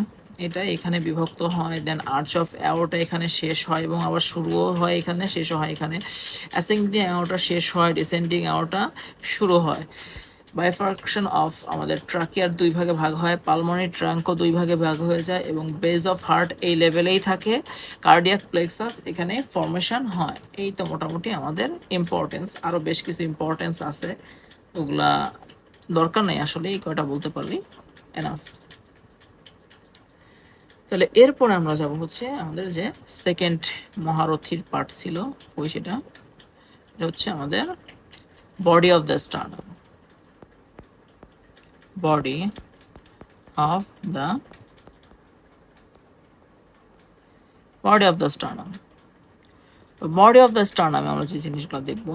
এটা এখানে বিভক্ত হয়। দেন আর্চ অফ অ্যাওর্টা এখানে শেষ হয় এবং আবার শুরুও হয় এখানে, শেষও হয় এখানে। অ্যাসেন্ডিং অ্যাওর্টা শেষ হয়, ডিসেন্ডিং অ্যাওর্টা শুরু হয়। বাইফার্কশন অফ আমাদের ট্রাকিয়ার দুই ভাগে ভাগ হয়, পালমোনারি ট্রাঙ্কও দুই ভাগে ভাগ হয়ে যায় এবং বেজ অফ হার্ট এই লেভেলেই থাকে, কার্ডিয়াক প্লেক্সাস এখানে ফর্মেশন হয়। এই তো মোটামুটি আমাদের ইম্পর্টেন্স। আরও বেশ কিছু ইম্পর্টেন্স আছে, ওগুলা দরকার নেই আসলে, এই কয়টা বলতে পারলেই এনাফ। তাহলে এরপরে আমরা যাব হচ্ছে আমাদের যে সেকেন্ড মহারথীর পার্ট ছিল, এটা হচ্ছে আমাদের body of the sternum. Body of the sternum. Body of the স্টার্নামে আমরা যে জিনিসগুলো দেখব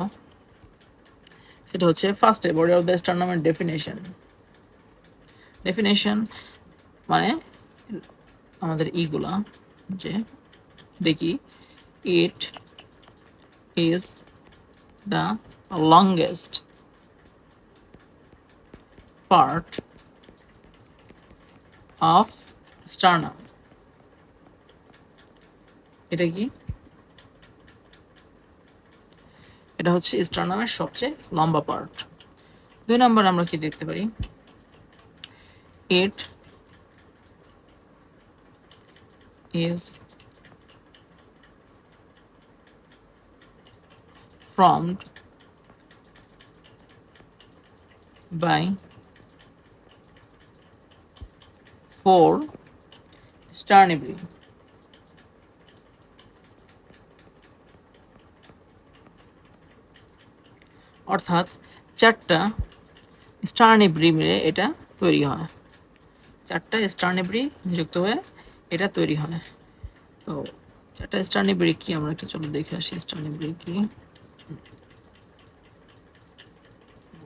সেটা হচ্ছে ফার্স্টে বডি অফ দ্য স্টার্নামের ডেফিনেশন মানে আমাদের ইগুলা যে দেখি, it is the longest part of sternum. এটা কি? এটা হচ্ছে স্টার্নামের সবচেয়ে লম্বা পার্ট। 2 নম্বর আমরা কি দেখতে পারি, it is formed by 4 sternibri। অর্থাৎ 4টা স্টার্নিব্রি মিলে এটা তৈরি হয়, 4টা স্টার্নিব্রি যুক্ত হয়ে এটা তৈরি হয়। তো 4টা স্টার্নিব্রি কি, আমরা একটু চলো দেখে আসি স্টার্নিব্রি কি।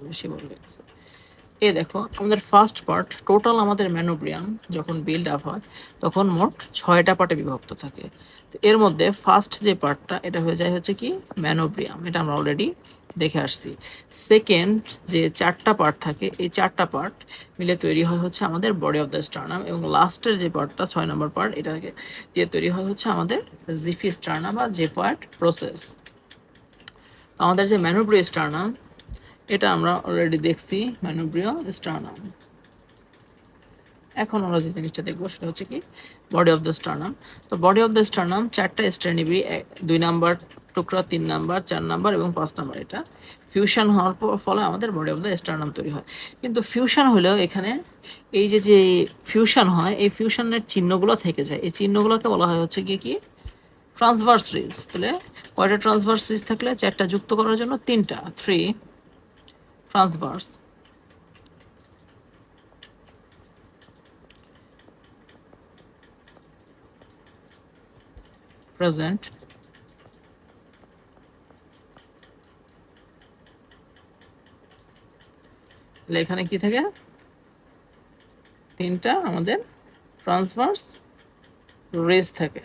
বেশি বড় লাগছে। এই দেখো আমাদের ফার্স্ট পার্ট, টোটাল আমাদের ম্যানোব্রিয়াম যখন বিল্ড আপ হয় তখন মোট 6টা পার্টে বিভক্ত থাকে। তো এর মধ্যে ফার্স্ট যে পার্টটা এটা হয়ে যায় হচ্ছে কি ম্যানোব্রিয়াম, এটা আমরা অলরেডি দেখে আসছি। সেকেন্ড যে 4টা পার্ট থাকে, এই 4টা পার্ট মিলে তৈরি হয় হচ্ছে আমাদের বডি অফ দ্য স্টার্নাম এবং লাস্টের যে পার্টটা 6 নম্বর পার্ট, এটাকে দিয়ে তৈরি হয় হচ্ছে আমাদের জিফি স্টার্নাম বা জেফয়েড প্রসেস। আমাদের যে ম্যানোব্রিও স্টার্নাম, এটা আমরা অলরেডি দেখছি ম্যানোব্রিও স্টার্নাম। এখন আমরা যে জিনিসটা দেখবো সেটা হচ্ছে কি বডি অফ দ্য স্টার্নাম। তো বডি অফ দ্য স্টার্নাম 4টা স্ট্র্যান্ড নিবি, 2 নাম্বার টুকরা, 3 নাম্বার, 4 নাম্বার এবং 5 নাম্বার। এটা ফিউশন হওয়ার ফলে আমাদের বডি অফ দ্য স্টার্নাম তৈরি হয়। কিন্তু ফিউশন হলেও এখানে এই যে ফিউশন হয়, এই ফিউশনের চিহ্নগুলো থেকে যায়। এই চিহ্নগুলোকে বলা হয় হচ্ছে কি ট্রান্সভার্স রিজ। তাহলে কয়টা ট্রান্সভার্স রিজ থাকলে 4টা যুক্ত করার জন্য 3টা, 3 ট্রান্সভার্স। প্রেজেন্ট এখানে কি থাকে 3টা আমাদের ট্রান্সভার্স রেজ থাকে।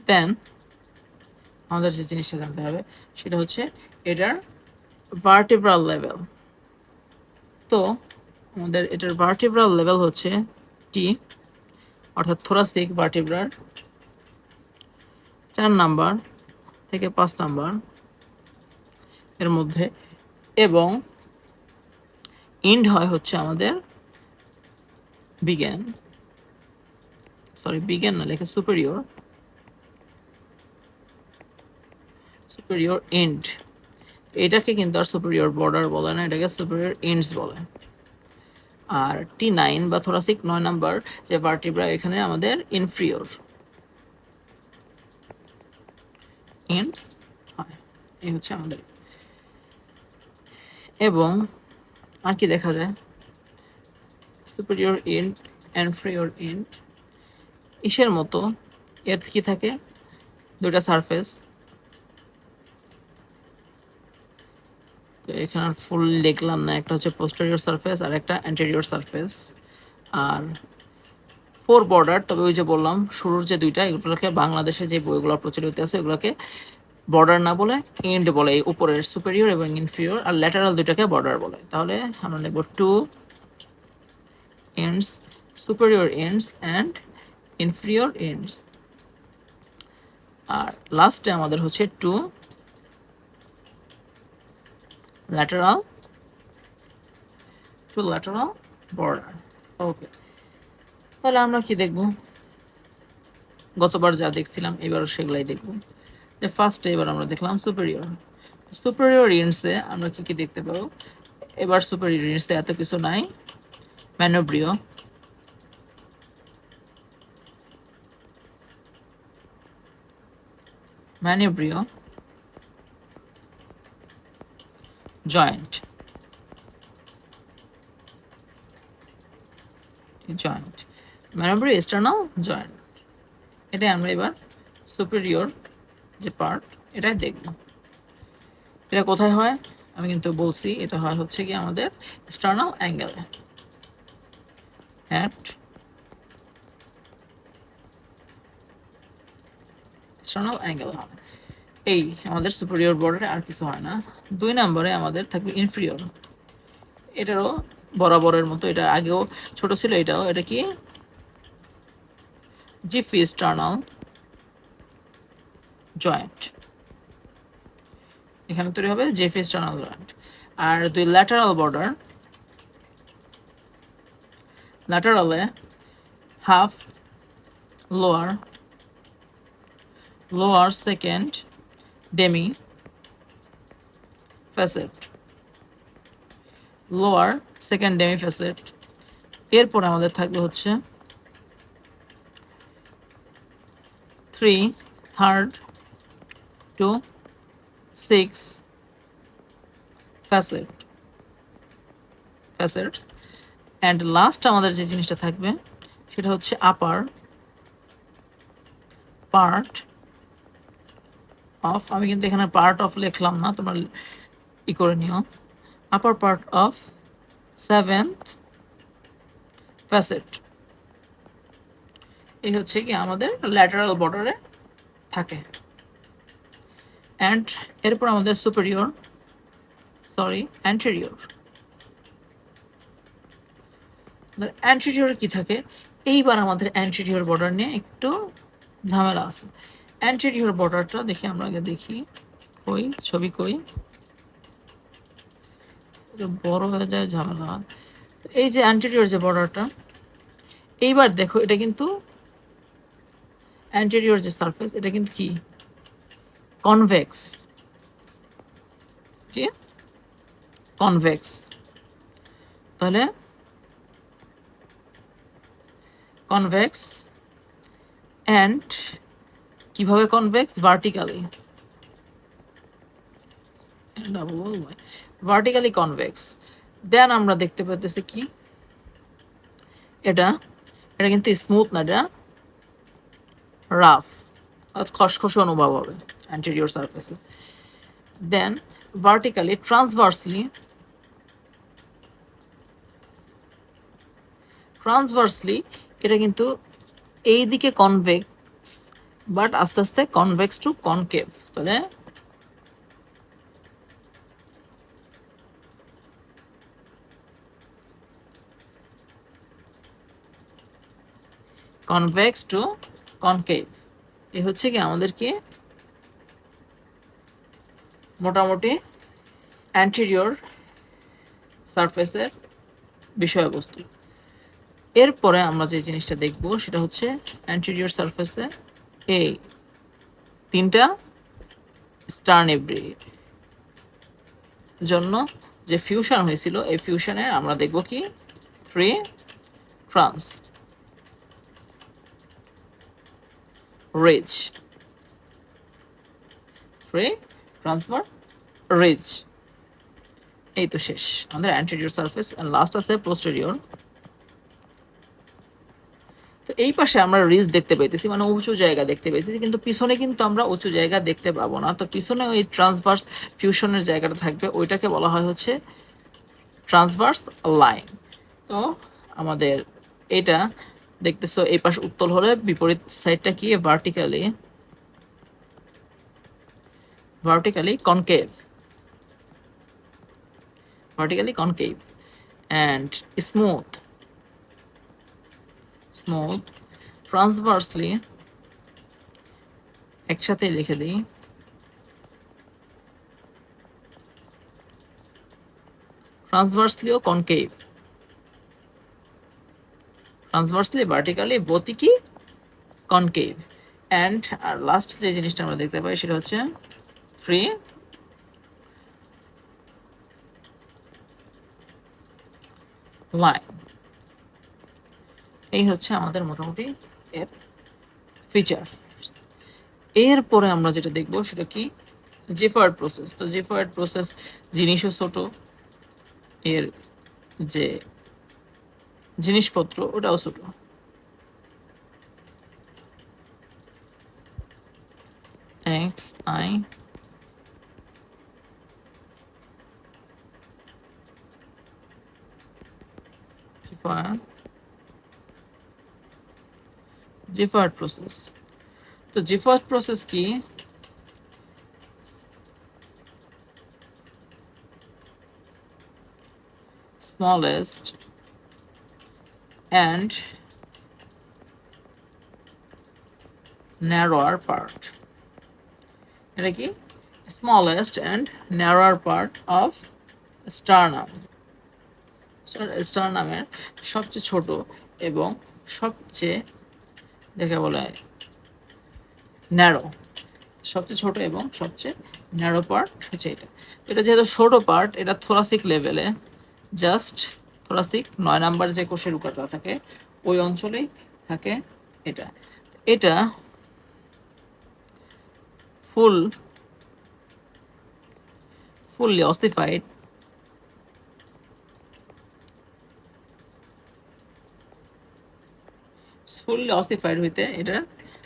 দেন আমাদের যে জিনিসটা জানতে হবে সেটা হচ্ছে এটার ভার্টিব্রাল লেভেল। তো আমাদের এটার ভার্টিব্রাল লেভেল হচ্ছে টি, অর্থাৎ থোরাসিক ভার্টিব্রার 4 নাম্বার থেকে 5 নাম্বার এর মধ্যে, এবং ইন্ড হয় হচ্ছে আমাদের বিজ্ঞান, বিজ্ঞান না, লেখা সুপেরিয়র এন্ড। এটাকে কিন্তু আর সুপেরিয়র বর্ডার বলে না, এটাকে সুপেরিয়র এন্ডস বলে। আর T9 বা থোরাসিক 9 নাম্বার যে ভার্টিব্রা, এখানে আমাদের ইনফিরিয়র এন্ডস হয়। এই হচ্ছে আমাদের। এবং আর কি দেখা যায়, সুপেরিয়র এন্ড, ইনফিরিয়র এন্ড, ইসের মতো এর কি থাকে 2টা সারফেস। তো এখানে ফুল দেখলাম না, একটা হচ্ছে পোস্টেরিয়র সারফেস আর একটা অ্যান্টেরিয়র সারফেস। আর 4 বর্ডার, তবে ওই যে বললাম শুরুর যে 2টা, এগুলোকে বাংলাদেশে যে বইগুলো প্রচলিত আছে এগুলোকে বর্ডার না বলে এন্ড বলে, এই উপরের সুপেরিয়র এবং ইনফিরিয়র। আর ল্যাটারাল 2টাকে বর্ডার বলে। তাহলে আমরা নেব 2 ends, superior ends and inferior ends. আর লাস্টে আমাদের হচ্ছে 2 ল্যাটারাল বর্ডার। ওকে, তাহলে আমরা কি দেখব, গতবার যা দেখছিলাম এবারও সেগুলাই দেখব। যে ফার্স্টে এবার আমরা দেখলাম সুপেরিয়র এন্ডসে আমরা কি দেখতে পাবো। এবার সুপেরিয়র এন্ডসে এত কিছু নাই, ম্যানোব্রিও, জয়েন্ট, ম্যানোব্রিও এক্সটার্নাল জয়েন্ট। এটাই আমরা এবার সুপেরিয়র যে পার্ট এটাই দেখব। এটা কোথায় হয় আমি কিন্তু বলছি, এটা হয় হচ্ছে কি আমাদের এক্সটার্নাল অ্যাঙ্গেলে, এক্সটার্নাল অ্যাঙ্গেল হয়। এই আমাদের সুপেরিয়র বর্ডারে আর কিছু হয় না। 2 নম্বরে আমাদের থাকবে ইনফিরিয়র। এটারও বরাবরের মতো, এটা আগেও ছোট ছিল, এটাও, এটা কি জিফিস্টার্নাল জয়েন্ট, এখানে তৈরি হবে জিফিস্টার্নাল জয়েন্ট। আর 2 ল্যাটারাল বর্ডার, ল্যাটারালে half lower second demi facet, lower second demi facet. এরপর আমাদের থাকবে হচ্ছে 3 third two 6 facets. And last আমাদের যে জিনিসটা থাকবে সেটা হচ্ছে আপার পার্ট অফ, আমি কিন্তু এখানে পার্ট অফ লিখলাম না, তোমরা ই করে নিও, আপার পার্ট অফ 7th ফ্যাসেট। এই হচ্ছে কি আমাদের ল্যাটারাল বর্ডারে থাকে। অ্যান্ড এরপর আমাদের অ্যান্টেরিয়র কি থাকে, এইবার আমাদের অ্যান্টেরিয়র বর্ডার নিয়ে একটু ঝামেলা আছে। অ্যান্টেরিয়র বর্ডারটা দেখি আমরা আগে দেখি, কই ছবি কই, বড় হয়ে যায় ঝামেলা। এই যে অ্যান্টেরিয়র যে বর্ডারটা, এইবার দেখো এটা কিন্তু অ্যান্টেরিয়র যে সারফেস এটা কিন্তু কি কনভেক্স, কি কনভেক্স। তাহলে কনভেক্স অ্যান্ড কিভাবে কনভেক্স, ভার্টিক্যালি, ভার্টিক্যালি কনভেক্স। দেন আমরা দেখতে পাইতেছি কি এটা এটা কিন্তু স্মুথ না, এটা রাফ, খসখসে অনুভব হবে অ্যান্টেরিয়র সারফেসে। দেন ভার্টিক্যালি ট্রান্সভার্সলি এটা কিন্তু এই দিকে কনভেক্স, বাট আস্তে আস্তে কনভেক্স টু কনকেভ। তাহলে কনভেক্স টু কনকেভ, এ হচ্ছে কি আমাদের কি মোটামুটি অ্যান্টেরিয়র সারফেসের বিষয়বস্তু। এরপরে আমরা যে জিনিসটা দেখব সেটা হচ্ছে অ্যান্টেরিয়র সারফেসে এই তিনটা স্টার্ন এব্রি জন্য যে ফিউশন হয়েছিল, এই ফিউশনে আমরা দেখব কি 3 ট্রান্স রিজ, 3 ট্রান্সফার রিজ। এই তো শেষ আমাদের অ্যান্টেরিয়র সারফেস। এন্ড লাস্ট আছে পোস্টেরিয়র। তো এই পাশে আমরা রিজ দেখতে পাইতেছি, মানে উঁচু জায়গা দেখতে পাইতেছি, কিন্তু পিছনে কিন্তু আমরা উঁচু জায়গা দেখতে পাবো না। তো পিছনে ওই ট্রান্সভার্স ফিউশনের জায়গাটা থাকবে, ওইটাকে বলা হয় হচ্ছে ট্রান্সভার্স লাইন। তো আমাদের এটা দেখতেছো এই পাশ উত্তল হলে বিপরীত সাইডটা কি vertically concave, and smooth transversely, একসাথে লিখে দিই, transversely ও concave, transversely vertically both কি concave। and আর লাস্ট যে জিনিসটা আমরা দেখতে পাই সেটা হচ্ছে 3 লাইন। এই হচ্ছে আমাদের মোটামুটি এর ফিচার। এরপরে আমরা যেটা দেখব সেটা কি জেফার্ড প্রসেস। তো জেফার্ড প্রসেস জিনিসও ছোট, এর যে জিনিসপত্র ওটাও ছোট। XI xiphoid process. তো জেফার্ড প্রসেস কি smallest and narrower part, এটা কি smallest and narrower part of sternum, স্টারনামের সবচেয়ে ছোট এবং সবচেয়ে যাকে বলে ন্যারো, সবচেয়ে ছোট এবং সবচেয়ে ন্যারো পার্ট হচ্ছে এটা। এটা যেহেতু ছোট পার্ট, এটা থোরাসিক লেভেলে, জাস্ট থোরাসিক 9 নাম্বার যে কোষের উকাটা থাকে ওই অঞ্চলেই থাকে এটা। এটা ফুললি অসিফাইড, হইতে এটা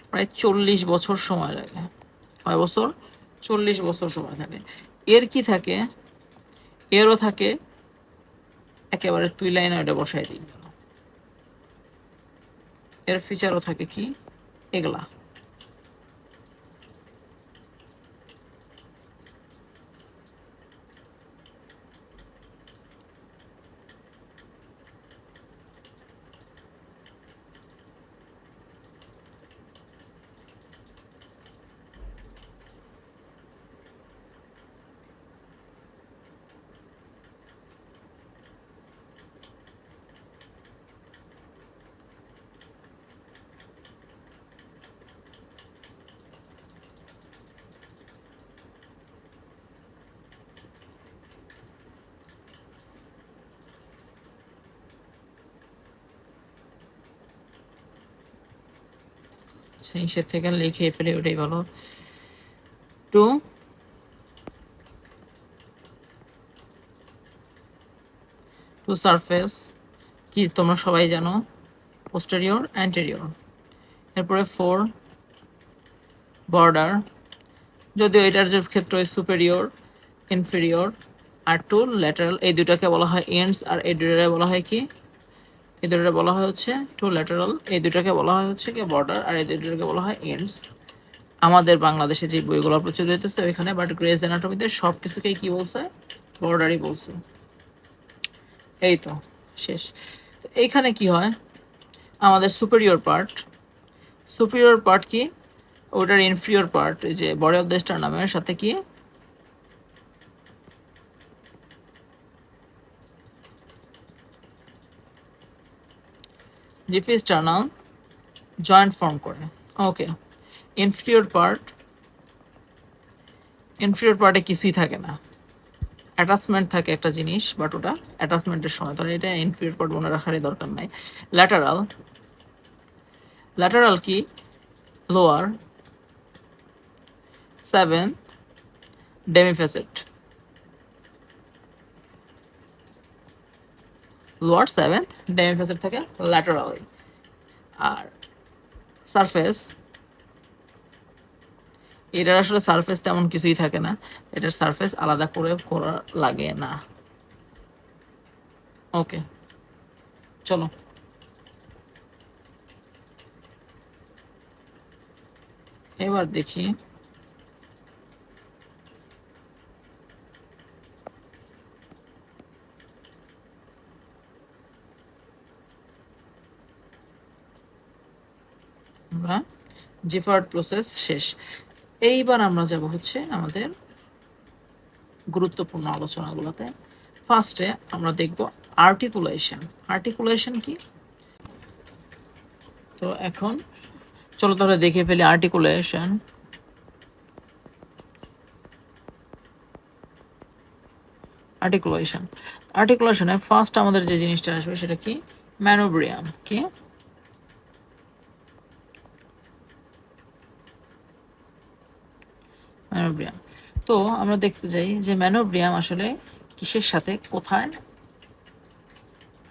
প্রায় 40 বছর সময় লাগে। কয় বছর? 40 বছর সময় থাকে। এর কি থাকে, এরও থাকে একেবারে তুই লাইনে ওটা বসাই দিই, এর ফিচারও থাকে কি এগুলা। নিষেধ থেকে লিখে ফেলে, ওটাই ভালো। টু টু সারফেস কি তোমরা সবাই জানো, পোস্টেরিয়র অ্যান্টেরিয়র। এরপরে 4 বর্ডার, যদিও এটার যে ক্ষেত্রে সুপেরিয়র ইনফেরিয়র। আর 2 ল্যাটারাল, এই দুটাকে বলা হয় এন্ডস, আর এই দুটাকে বলা হয় কি, এই দুটাকে বলা হয় হচ্ছে 2 ল্যাটারাল, এই দুটাকে বলা হয় হচ্ছে কি বর্ডার, আর এই দুটাকে বলা হয় এন্ডস। আমাদের বাংলাদেশে যে বইগুলো প্রচলিত হইতেছে ওইখানে, বাট গ্রেস অ্যানাটমিতে সব কিছুকেই কি বলছে, বর্ডারই বলছে। এই তো শেষ। তো এইখানে কি হয়, আমাদের সুপিরিয়র পার্ট কি, ওটার ইনফিরিয়র পার্ট, এই যে বডি অফ দ্য স্টারনামের সাথে কি জিফি স্টারনাম জয়েন্ট ফর্ম করে। ওকে, ইনফিরিয়র পার্টে কিছুই থাকে না, অ্যাটাচমেন্ট থাকে একটা জিনিস, বাট ওটা অ্যাটাচমেন্টের সময়, তাহলে এটা ইনফিরিয়র পার্ট মনে রাখারই দরকার নাই। ল্যাটারাল কি, লোয়ার 7th ডেমিফ্যাসেট, লোয়ার 7th ডেমিফ্যাসেট থেকে ল্যাটারাল। আর সারফেস, এটার আসলে সারফেস তেমন কিছুই থাকে না, এটার সারফেস আলাদা করে করা লাগে না। ওকে, চলো এবার দেখি আমরা জিফার্ড প্রসেস শেষ। এইবার আমরা যাব হচ্ছে আমাদের গুরুত্বপূর্ণ আলোচনাগুলোতে। ফার্স্টে আমরা দেখব আর্টিকুলেশন কি। তো এখন চলো তাহলে দেখে ফেলি আর্টিকুলেশনে ফার্স্ট আমাদের যে জিনিসটা আসবে সেটা কি, ম্যানোব্রিয়াম। কি, ম্যানোব্রিয়াম। তো আমরা দেখতে চাই যে ম্যানোব্রিয়াম আসলে কিসের সাথে কোথায়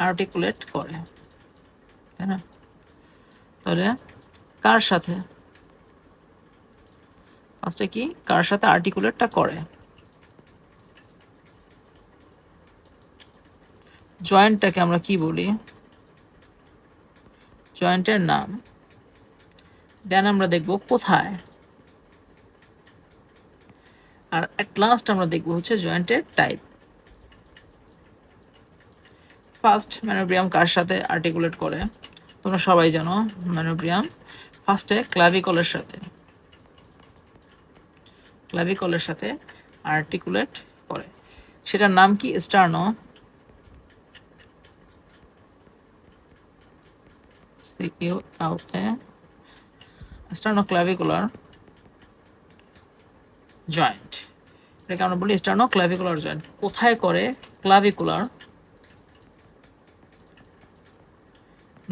আর্টিকুলেট করে, তাই না? তাহলে কার সাথে, ফার্স্টে কি কার সাথে আর্টিকুলেটটা করে, জয়েন্টটাকে আমরা কি বলি, জয়েন্টের নাম। দেন আমরা দেখব কোথায়, আর অ্যাট লাস্ট আমরা দেখব হচ্ছে জয়েন্টের টাইপ। ফার্স্ট, ম্যানোব্রিয়াম কার সাথে আর্টিকুলেট করে, তোমরা সবাই জানো ম্যানোব্রিয়াম ফার্স্টে ক্লাভিকলের সাথে আর্টিকুলেট করে, সেটার নাম কি, স্টার্নোক্লাভিকুলার জয়েন্ট। এটাকে আমরা বলি স্টার্নোক্লাভিকুলার জয়েন্ট। কোথায় করে, ক্লাভিকুলার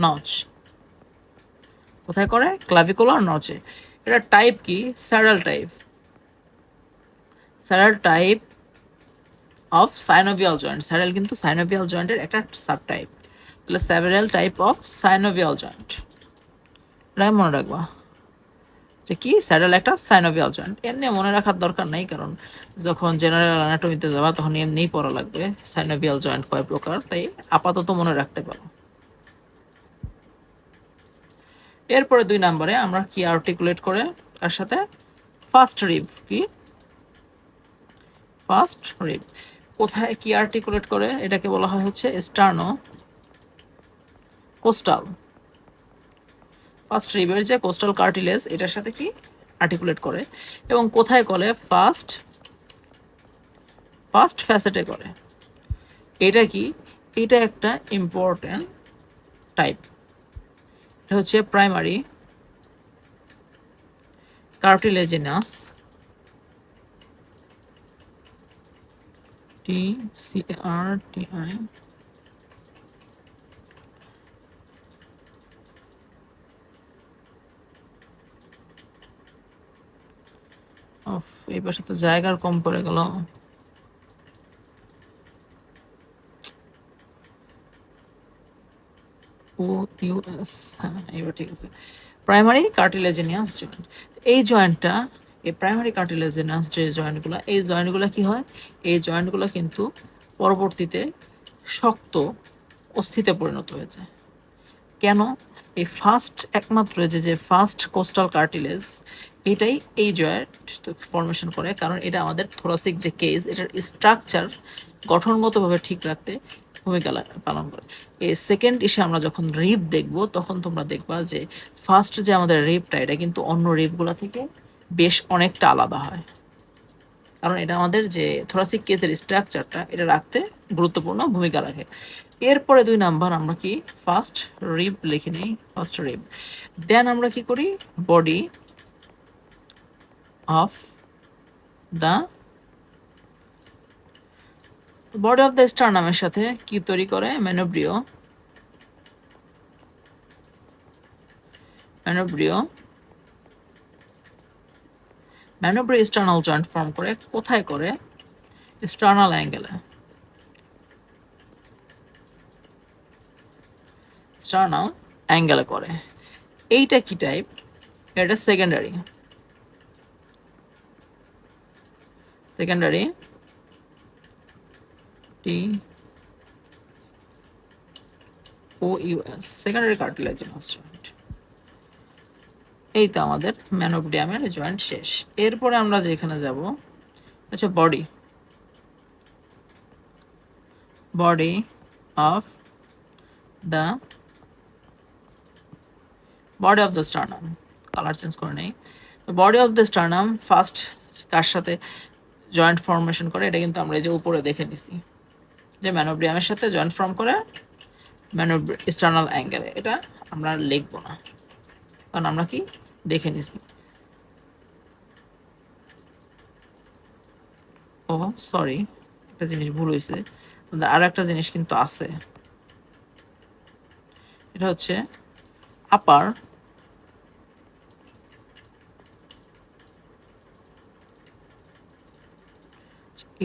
নচ, কোথায় করে, ক্লাভিকুলার নচে। এটা টাইপ কি, স্যাডাল টাইপ অফ সাইনোভিয়াল জয়েন্ট। স্যাডাল কিন্তু সাইনোভিয়াল জয়েন্টের একটা সাব টাইপ, তাহলে স্যাডাল টাইপ অফ সাইনোভিয়াল জয়েন্ট, এটাই মনে রাখবা যে কি, স্যাডাল একটা সাইনোভিয়াল জয়েন্ট। এমনি মনে রাখার দরকার নাই, কারণ যখন জেনারেল অ্যানাটমিতে যাবা তখন এমনিই পড়া লাগবে সাইনোভিয়াল জয়েন্ট কয় প্রকার, তাই আপাতত মনে রাখতে পারো। এরপরে 2 নম্বরে আমরা কি আর্টিকুলেট করে তার সাথে, ফার্স্ট রিব। কি, ফার্স্ট রিব কোথায় কি আর্টিকুলেট করে, এটাকে বলা হয় হচ্ছে স্টার্নো কোস্টাল। ফার্স্ট রিবের যে কোস্টাল কার্টিলেজ এটার সাথে কি আর্টিকুলেট করে, এবং কোথায় করে, ফার্স্ট ফ্যাসেটে করে। এটা কি, এটা একটা ইম্পর্টেন্ট টাইপ, এটা হচ্ছে প্রাইমারি কার্টিলেজিনাস, TCARTI এই পাশে তো জায়গার কম পড়ে গেল। ও ইউএস, হ্যাঁ এবার ঠিক আছে। প্রাইমারি কার্টিলেজিনিয়াস জয়েন্ট, এই জয়েন্টটা, এই প্রাইমারি কার্টিলেজিনাস যে জয়েন্টগুলো, এই জয়েন্টগুলো কি হয়, এই জয়েন্টগুলো কিন্তু পরবর্তীতে শক্ত অস্থিতে পরিণত হয়ে যায়। কেন? এই ফার্স্ট একমাত্র যে ফার্স্ট কোস্টাল কার্টিলেজ, এটাই এই জয়েন্ট ফর্মেশন করে, কারণ এটা আমাদের থোরাসিক যে কেস, এটার স্ট্রাকচার গঠনগতভাবে ঠিক রাখতে ভূমিকা পালন করে। এই সেকেন্ড ইসে আমরা যখন রিব দেখব, তখন তোমরা দেখবা যে ফার্স্ট যে আমাদের রিবটা, এটা কিন্তু অন্য রিবগুলো থেকে বেশ অনেকটা আলাদা হয়, কারণ এটা আমাদের যে থোরাসিক কেসের স্ট্রাকচারটা, এটা রাখতে গুরুত্বপূর্ণ ভূমিকা রাখে। এরপরে 2 নাম্বার আমরা কি ফার্স্ট রিব লিখে নেই, ফার্স্ট রিব। দেন আমরা কি করি, body of the, body of the স্টারনামের সাথে কি তৈরি করে, manubrio, manubrio, manubrio sternal joint form করে, কোথায় করে, স্টার্নাল অ্যাঙ্গেলে, স্টার্নাল অ্যাঙ্গেলে করে। এইটা কি টাইপ, এটা সেকেন্ডারি, সেকেন্ডারি টি ও ইউএস, সেকেন্ডারি কার্টিলেজিনাস জয়েন্ট। এই তো আমাদের ম্যানোব্রিয়ামের জয়েন্ট শেষ। এরপরে আমরা যেখানে যাব, আচ্ছা body, body of the, body of the sternum, colour change করে নেই। তো body of the sternum first কার সাথে জয়েন্ট ফর্মেশন করে, এটা কিন্তু আমরা এই যে উপরে দেখে নিছি যে ম্যানোব্রিয়ামের সাথে জয়েন্ট ফর্ম করে স্টার্নাল অ্যাঙ্গেলে। এটা আমরা লিখব না, কারণ আমরা কি দেখে নিছি। ও সরি, একটা জিনিস ভুল হয়েছে, আর একটা জিনিস কিন্তু আছে, এটা হচ্ছে আপার,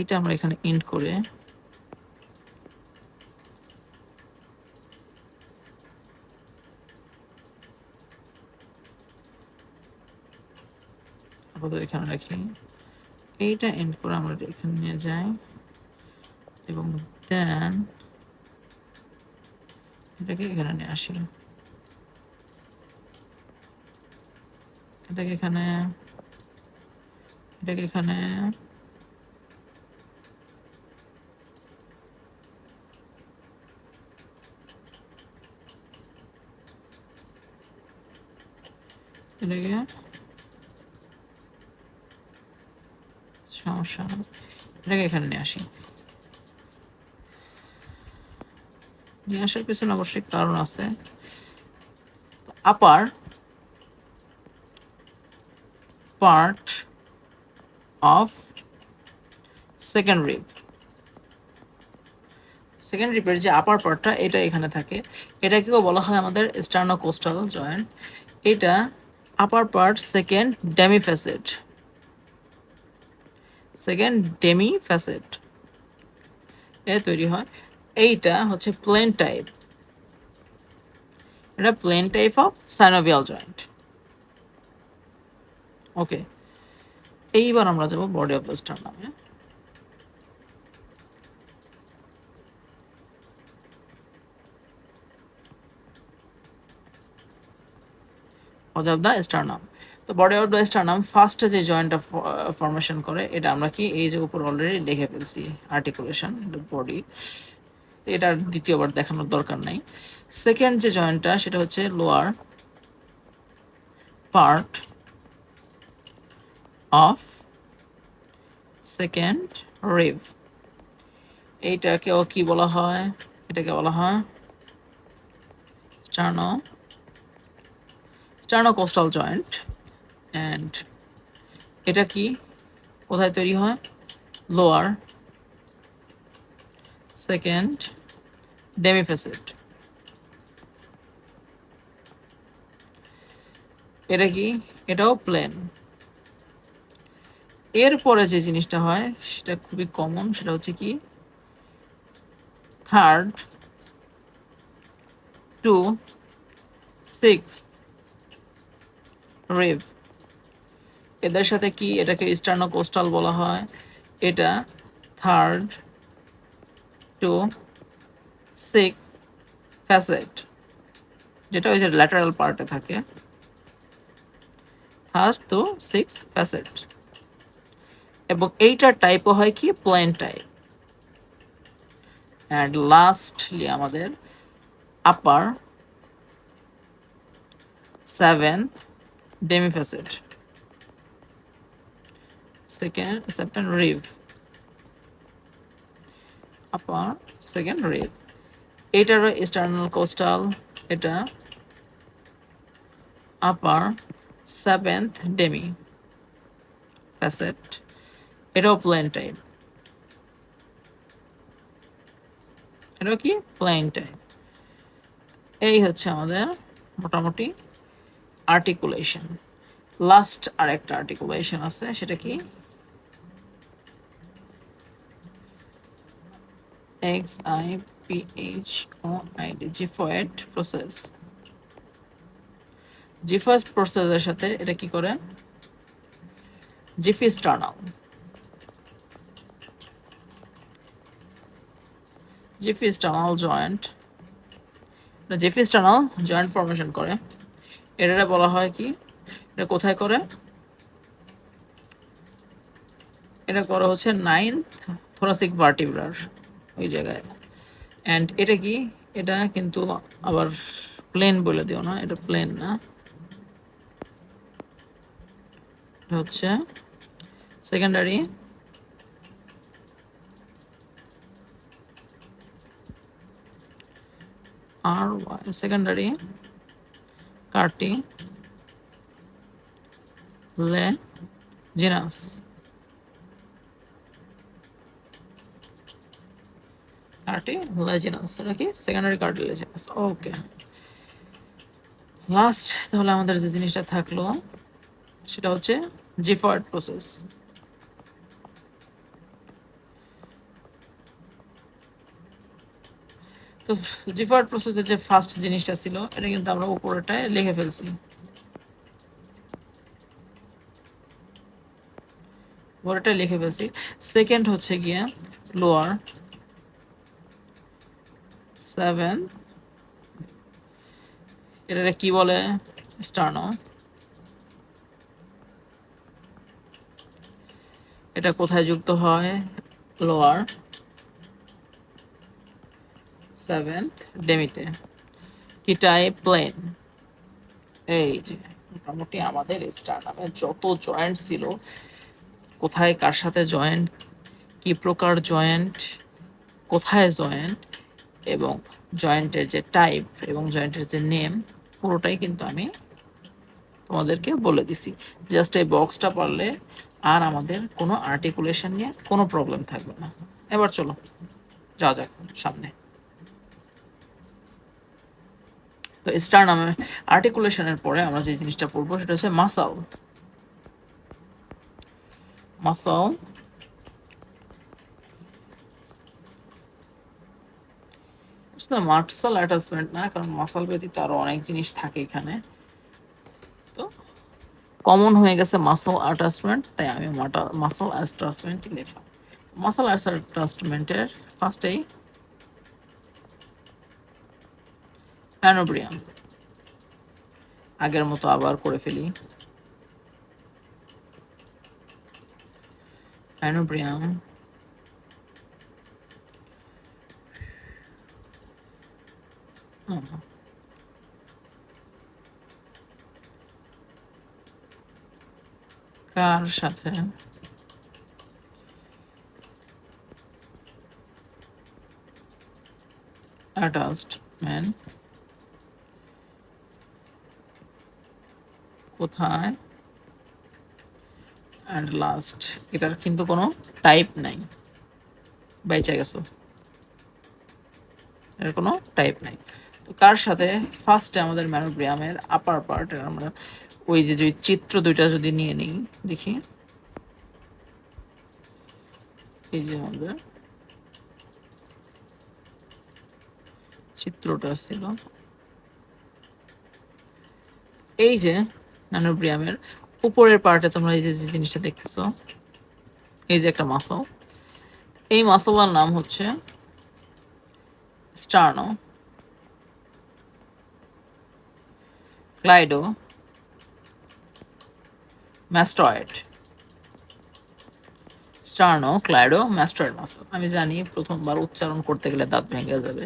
এটা আমরা এখানে ইন্ড করে আপাতত এখানে রাখি, এইটা এন্ড করে আমরা এখানে নিয়ে যাই, এবং দেন এটাকে এখানে নিয়ে আসি, এটাকে এখানে, এটাকে এখানে, এটাকে, সমস্যা, এটাকে এখানে নিয়ে আসি। নিয়ে আসার পিছনে অবশ্যই কারণ আছে। Upper part of second rib, second রিবের যে আপার পার্টটা, এটা এখানে থাকে, এটাকেও বলা হয় আমাদের স্টার্নোকোস্টাল জয়েন্ট। এটা upper part second demi facet, second demi facet এ তৈরি হয়। এইটা হচ্ছে প্লেন টাইপ, এটা plane type of synovial joint. Okay, এইবার আমরা যাব বডি অফ দ্য স্টার্নামে। বডি অফ দ্য স্টার্নাম, তো বডি অফ দ্য স্টার্নাম ফার্স্টে যে জয়েন্টটা ফর্মেশন করে, এটা আমরা কি এই যে উপর অলরেডি লিখে ফেলছি, আর্টিকুলেশন বডি, তো এটা দ্বিতীয়বার দেখানোর দরকার নাই। সেকেন্ড যে জয়েন্টটা, সেটা হচ্ছে lower part of second rib, এইটাকেও কি বলা হয়, এটাকে বলা হয় স্টার্নোকোস্টাল জয়েন্ট। অ্যান্ড এটা কি, কোথায় তৈরি হয়, লোয়ার সেকেন্ড ডেমিফ্যাসেট। এটা কি, এটাও প্লেন, এরপরে যে জিনিসটা হয় সেটা খুবই কমন, সেটা হচ্ছে কি থার্ড টু সিক্স রিব। এদের সাথে কি এটাকে স্টার্নোকোস্টাল বলা হয়, এটা থার্ড টু সিক্স ফ্যাসেট, যেটা ওই যে ল্যাটারাল পার্টে থাকে, থার্ড টু সিক্স ফ্যাসেট। এবং এইটার টাইপও হয় কি প্লেন টাইপ। অ্যান্ড লাস্টলি আমাদের আপার সেভেন্থ ডেমিফ্যাসেট, সেকেন্ড রিভ, আপার সেকেন্ড রিভ। এটারও স্টার্নাল কোস্টাল, এটা আপার সেভেন্থ ডেমি ফ্যাসেট, এটাও প্লেন টাইপ, এটাও কি প্লেন টাইপ। এই হচ্ছে আমাদের মোটামুটি আর্টিকুলেশন। লাস্ট আরেকটা আর্টিকুলেশন আছে, সেটা কি XIPHOID জিফয়েড প্রসেস। জিফয়েড প্রসেসের সাথে এটা কি করে, জিফিস টার্নাল, জিফিস টার্নাল জয়েন্ট, জিফিস টার্নাল জয়েন্ট ফর্মেশন করে। এটা বলা হয় কি, এটা কোথায় করে, এটা করা হচ্ছে নাইন্থ থোরাসিক ভার্টিব্রার ওই জায়গায়। অ্যান্ড এটা কি, এটা কিন্তু আবার প্লেন বলে দিও না, এটা প্লেন না, এটা হচ্ছে সেকেন্ডারি আর সেকেন্ডারি কার্টিলেজিনাস, কার্টিলেজিনাস, এটা কি সেকেন্ডারি কার্টিলেজিনাস। ওকে, লাস্ট তাহলে আমাদের যে জিনিসটা থাকলো সেটা হচ্ছে জিফয়েড প্রসেস। তো জিফয়েড প্রসেসের যে ফার্স্ট জিনিসটা ছিল এটা কিন্তু আমরা উপরেটায় লিখে ফেলছি, উপরেটা লিখে ফেলছি। সেকেন্ড হচ্ছে গিয়ে লোয়ার সেভেন, এটা কি বলে, স্টার্নো। এটা কোথায় যুক্ত হয়, লোয়ার সেভেন্থ ডেমিতে, কি টাইপ প্লেন। এই যে মোটামুটি আমাদের স্টার্নামের যত জয়েন্ট ছিল, কোথায় কার সাথে জয়েন্ট, কি প্রকার জয়েন্ট, কোথায় জয়েন্ট, এবং জয়েন্টের যে টাইপ এবং জয়েন্টের যে নেম, পুরোটাই কিন্তু আমি তোমাদেরকে বলে দিছি। জাস্ট এই বক্সটা পারলে আর আমাদের কোনো আর্টিকুলেশন নিয়ে কোনো প্রবলেম থাকবে না। এবার চলো যাওয়া যাক সামনে। তো স্টারনামে আর্টিকুলেশনের পরে আমরা যে জিনিসটা পড়বো সেটা হচ্ছে মাসল। মাসল মাসল অ্যাটাচমেন্ট না, কারণ মাসল ব্যতীত আরো অনেক জিনিস থাকে এখানে, তো কমন হয়ে গেছে মাসল অ্যাটাচমেন্ট, তাই আমি মাসল অ্যাটাচমেন্টই লিখলাম। মাসল অ্যাটাচমেন্টের ফার্স্টেই অ্যানোব্রিয়াম, আগের মতো আবার করে ফেলি, অ্যানোব্রিয়াম, কার সাথে অ্যাটাচমেন্ট, কোথায়, অ্যান্ড লাস্ট। এটার কিন্তু কোনো টাইপ নাই, বাইচা গেছো, এর কোনো টাইপ নাই। তো কার সাথে, ফার্স্টে আমাদের ম্যানোব্রিয়ামের আপার পার্ট, আমরা ওই যে চিত্র দুইটা যদি নিয়ে নিই দেখি, এই যে আমাদের চিত্রটা ছিল, এই যে ম্যানোব্রিয়ামের উপরের পার্টে তোমরা এই যে জিনিসটা দেখতেছো, এই যে একটা মাসল, এই মাসলার নাম হচ্ছে sterno cleido mastoid. Sterno cleido mastoid muscle. আমি জানি প্রথমবার উচ্চারণ করতে গেলে দাঁত ভেঙে যাবে,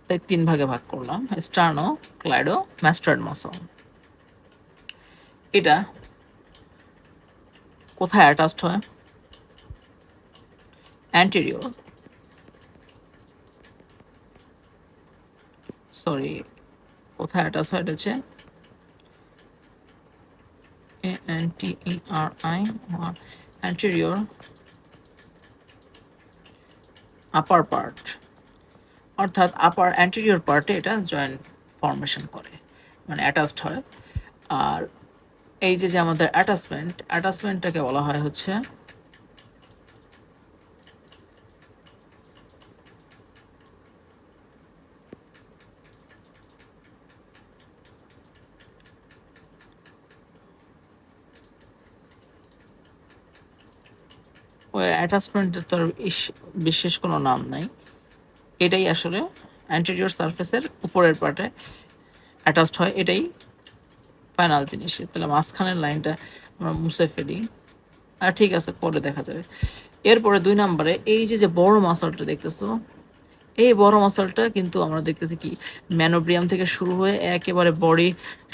তাই 3 ভাগে ভাগ করলাম। স্টার্নো ক্লাইডো ম্যাস্টয়েড মাসল। এটা কোথায় অ্যাটাচড হয়? অ্যান্টেরিয়র, সরি, কোথায় অ্যাটাচ হয়? এটা হচ্ছে ANTERI, অ্যান্টেরিয়র আপার পার্ট, অর্থাৎ আপার অ্যান্টেরিয়র পার্টে এটা জয়েন্ট ফর্মেশন করে, মানে অ্যাটাচড হয়। আর এই যে আমাদের অ্যাটাচমেন্টটাকে বলা হয় হচ্ছে ওই অ্যাটাচমেন্টের তো বিশেষ কোনো নাম নাই, এটাই আসলে অ্যান্টেরিয়র সারফেসের উপরের পার্টে অ্যাটাচড হয়, এটাই ফাইনাল জিনিস। তাহলে মাঝখানের লাইনটা আমরা মুছে ফেলি, আর ঠিক আছে পরে দেখা যাবে। এরপরে 2 নম্বরে এই যে বড় মাসলটা দেখতেছো, এই বড় মাসলটা কিন্তু আমরা দেখতেছি কি ম্যানোব্রিয়াম থেকে শুরু হয়ে একেবারে বডি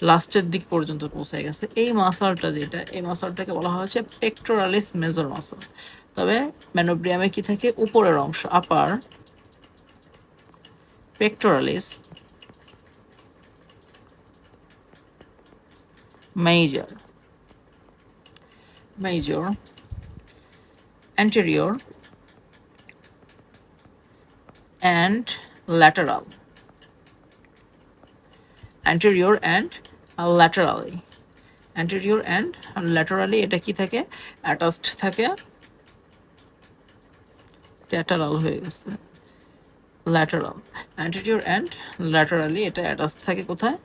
লাস্টের দিক পর্যন্ত পৌঁছে গেছে। এই মাসলটা যেটা, এই মাসলটাকে বলা হয় হচ্ছে পেক্টোরালিস মেজর মাসল। তবে ম্যানোব্রিয়ামে কি থাকে? উপরের অংশ upper pectoralis major anterior and lateral, anterior and laterally, anterior and laterally এটা কি থাকে? অ্যাটাচড থাকে, ল্যাটারাল হয়ে গেছে, ল্যাটারাল, anterior and laterally এটা অ্যাটাচড থাকে কোথায়?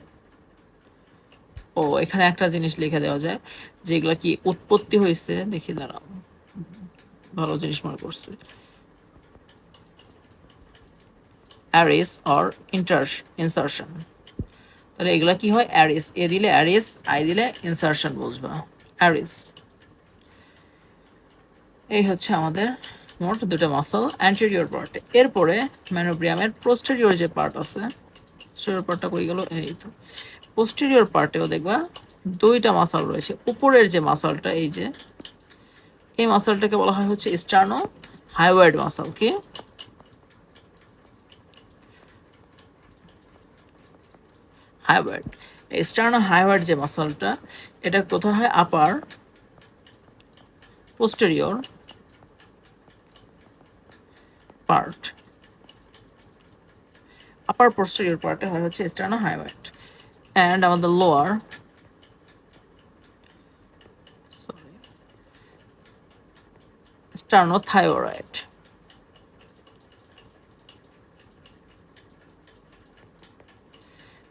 ও এখানে একটা জিনিস লিখে দেওয়া যায়, যেগুলা কি উৎপত্তি হয়েছে, দেখি দাঁড়াও, ভালো জিনিস মনে করছে, অ্যারিস অর ইনসারশন। তাহলে এগুলা কি হয়? অ্যারিস, এ দিলে অ্যারিস, আই দিলে ইনসারশন বুঝবা, অ্যারিস। এই হচ্ছে আমাদের মোট 2টা মাসল অ্যান্টেরিয়র পার্টে। এরপরে ম্যানোব্রিয়ামের পোস্টেরিয়র যে পার্ট আছে, পোস্টেরিয়র পার্টটা কই গেল? এই তো পোস্টেরিয়র পার্টেও দেখবা 2টা মাসল রয়েছে। উপরের যে মাসলটা, এই যে এই মাসলটাকে বলা হয় হচ্ছে স্টার্নো হাইওয়েড মাসল। কি? হাইওয়েড। স্টার্নো হাইওয়েড যে মাসলটা, এটা কোথায় হয়? Upper posterior part, upper posterior পার্টে হয় হচ্ছে স্টার্নো হাইওয়েড। অ্যান্ড আমাদের লোয়ার স্টার্নোথাইরয়েড।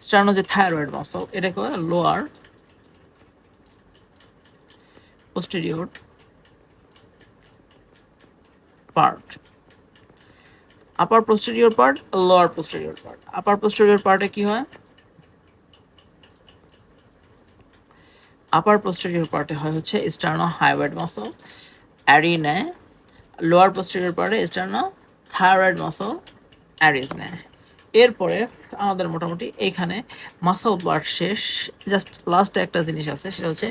স্টার্নো যে থাইরয়েড মাসল, এটাকে lower posterior part, upper posterior part, lower posterior part. Upper posterior পার্টে কি হয়? আপার পোস্টেরিয়র পার্টে হয় হচ্ছে স্টার্নো হাইওয়েড মাসল, অ্যারি নেয়। লোয়ার পোস্টেরিয়র পার্টে স্টার্নো থাইরয়েড মাসল অ্যারিজ নেয়। এরপরে আমাদের মোটামুটি এইখানে মাসল পার্ট শেষ। জাস্ট লাস্টে একটা জিনিস আছে, সেটা হচ্ছে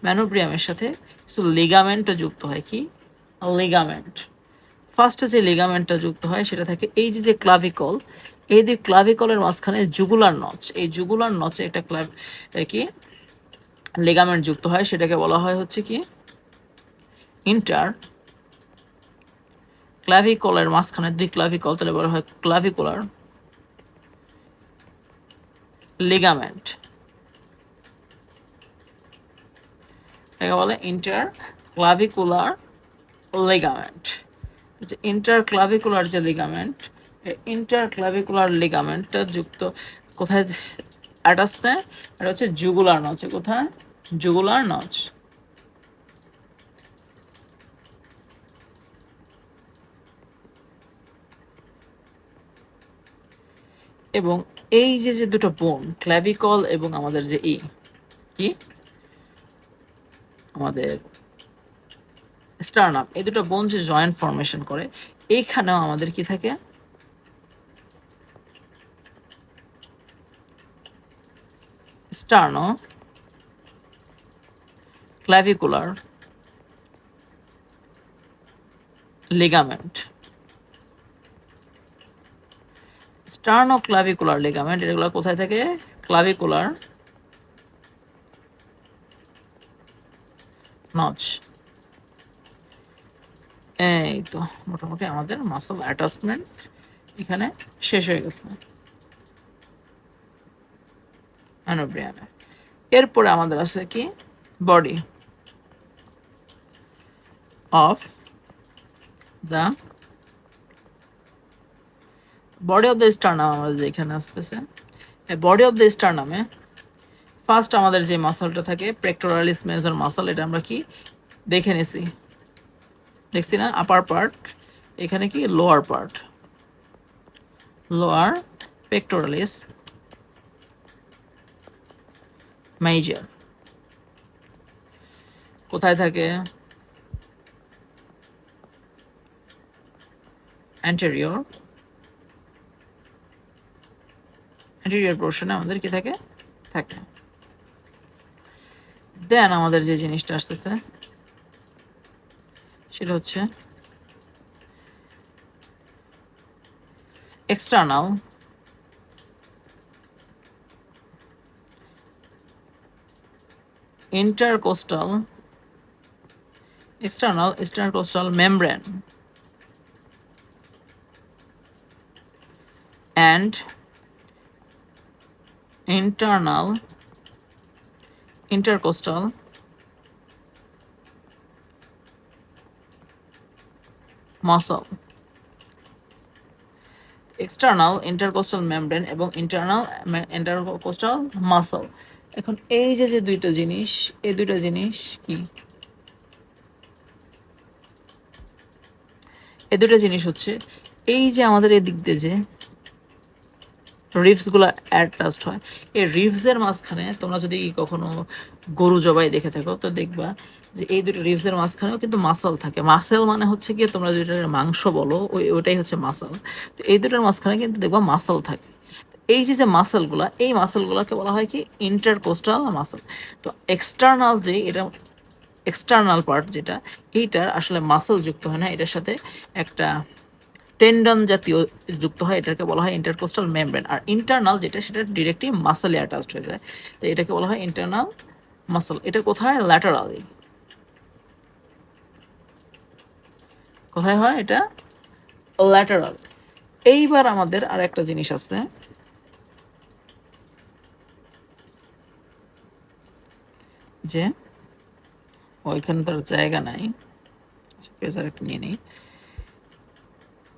ম্যানোব্রিয়ামের সাথে কিছু লিগামেন্টও যুক্ত হয়। কি? লিগামেন্ট। ফার্স্টে যে লিগামেন্টটা যুক্ত হয় সেটা থাকে এই যে ক্লাভিকল, এই যে ক্লাভিকলের মাঝখানে জুগুলার নচ, এই জুগুলার নচে একটা কি লিগামেন্ট যুক্ত হয়, সেটাকে বলা হয় হচ্ছে কি ইন্টার ক্লাভিকলের মাঝখানে 2 ক্লাভিকল, তাহলে বলা হয় ক্লাভিকুলার লিগামেন্ট, এটাকে বলে ইন্টার ক্লাভিকুলার লিগামেন্ট। যে ইন্টারক্লাভিকুলার যে লিগামেন্ট, ইন্টারক্লাভিকুলার লিগামেন্টটা যুক্ত কোথায় অ্যাটাচ নেয়? এটা হচ্ছে জুগুলার নচে। কোথায়? Jugular notch. এবং এই যে যে দুটো বোন ক্ল্যাভিকল এবং আমাদের যে কি আমাদের স্টার্নাম, এই দুটো বোন যে জয়েন্ট ফর্মেশন করে, এইখানেও আমাদের কি থাকে? স্টার্নো ক্ল্যাভিকুলার লিগামেন্ট। স্টার্নো ক্লাভিকুলার লিগামেন্ট এগুলো কোথায় থাকে? Clavicular notch. এই তো মোটামুটি আমাদের মাসল অ্যাটাচমেন্ট এখানে শেষ হয়ে গেছে অ্যানোব্রিয়ানে। এরপরে আমাদের আছে কি? বডি অফ দ্য স্টার্নাম আমাদের এখানে আসতেছে। বডি অফ দ্য স্টার্নামে ফার্স্ট আমাদের যে মাসলটা থাকে পেক্টোরালিস মেজর মাসল, এটা আমরা কি দেখে নিছি, দেখছি না? আপার পার্ট, এখানে কি lower part, lower pectoralis major. কোথায় থাকে? অ্যান্টেরিয়র পোর্শনে আমাদের কি থাকে? দেন আমাদের যে জিনিসটা আসতেছে সেটা হচ্ছে external intercostal membrane and internal intercostal muscle। External intercostal membrane এবং ইন্টারনাল ইন্টারকোস্টাল মাসল। এখন এই যে যে দুইটা জিনিস, এই দুইটা জিনিস কি? এই দুইটা জিনিস হচ্ছে এই যে আমাদের এই দিক দিয়ে যে রিফসগুলো অ্যাটাচড হয়, এই রিফসের মাঝখানে তোমরা যদি কখনো গরু জবাই দেখে থাকো তো দেখবা যে এই দুটো রিফসের মাঝখানেও কিন্তু মাসল থাকে। মাসেল মানে হচ্ছে কি তোমরা যেটা মাংস বলো, ওইটাই হচ্ছে মাসল। তো এই দুটোর মাঝখানে কিন্তু দেখবা মাসল থাকে। এই যে যে মাসলগুলো, এই মাসলগুলোকে বলা হয় কি? Intercostal muscle. তো এক্সটার্নাল যে এটা এক্সটার্নাল পার্ট যেটা, এইটার আসলে মাসল যুক্ত হয় না, এটার সাথে একটা টেন্ডন জাতীয় যুক্ত হয়, এটাকে বলা হয় ইন্টারকোস্টাল মেমব্রেন। আর ইন্টারনাল যেটা, সেটা ডিরেক্টলি মাসলে অ্যাটাচড হয়ে যায়, তো এটাকে বলা হয় ইন্টারনাল মাসল। এটা কোথায়? ল্যাটারালি। কোথায় হয় এটা? ল্যাটারাল। এইবার আমাদের আর একটা জিনিস আছে, যে ওইখানে তার জায়গা নাই, পেজার একটা নিয়ে নিই।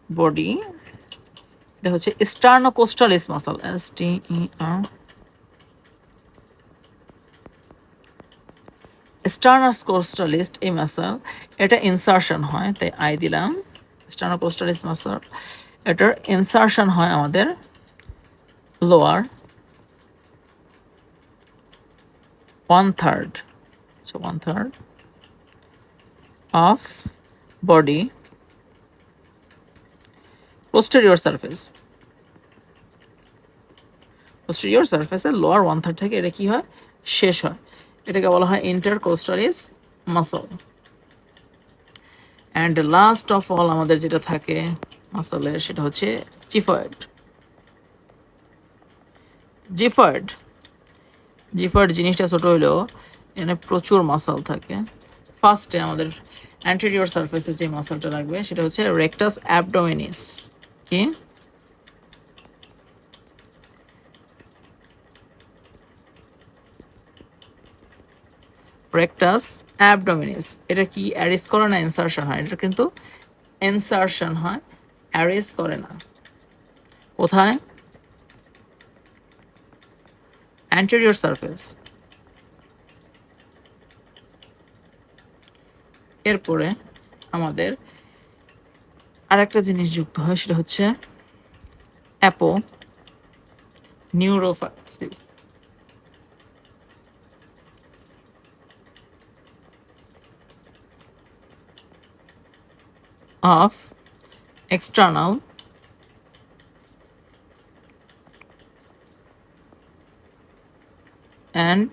বডি, এটা হচ্ছে স্টার্নোকোস্টালিস মাসল, STER। স্টার্নোকোস্টালিস এই মাসল, এটা ইনসারশন হয়, তাই আই দিলাম। স্টার্নোকোস্টালিস মাসল, এটার ইনসারশন হয় আমাদের lower 1/3, so 1/3 of body posterior surface, lower 1/3 থেকে এটা কি হয়? শেষ হয়। এটাকে বলা হয় intercostalis muscle. And last of all আমাদের যেটা থাকে মাসলের, সেটা হচ্ছে জিফয়েড। জিফয়েড জিনিসটা ছোট হলেও এখানে প্রচুর মাসল থাকে। ফার্স্টে আমাদের অ্যান্টেরিয়র সারফেসে যে মাসলটা লাগবে সেটা হচ্ছে রেকটাস অ্যাবডোমিনিস। কি? Rectus abdominis. এটা কি অ্যারিস করে না ইনসারশন হয়? এটা কিন্তু ইনসারশন হয়, অ্যারেজ করে না। কোথায়? Anterior surface. এরপরে আমাদের আরেকটা জিনিস যুক্ত হয়, সেটা হচ্ছে aponeurosis. Of external and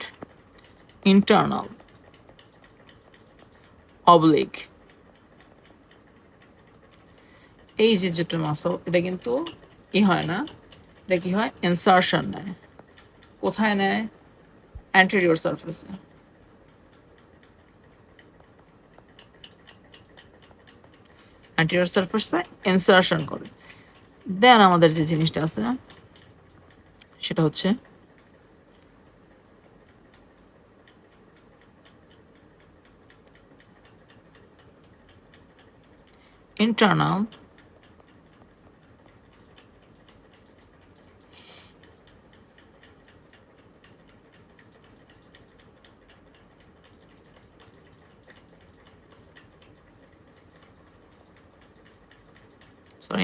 internal oblique। এই যে যেটা মাসল, এটা কিন্তু কি হয় না, এটা কি হয়, ইনসারশন নেয়। কোথায় নেয়? অ্যান্টেরিয়র সারফেসে। অ্যান্টেরিয়র সারফেসে ইনসারশন করে। দেন আমাদের যে জিনিসটা আছে সেটা হচ্ছে internal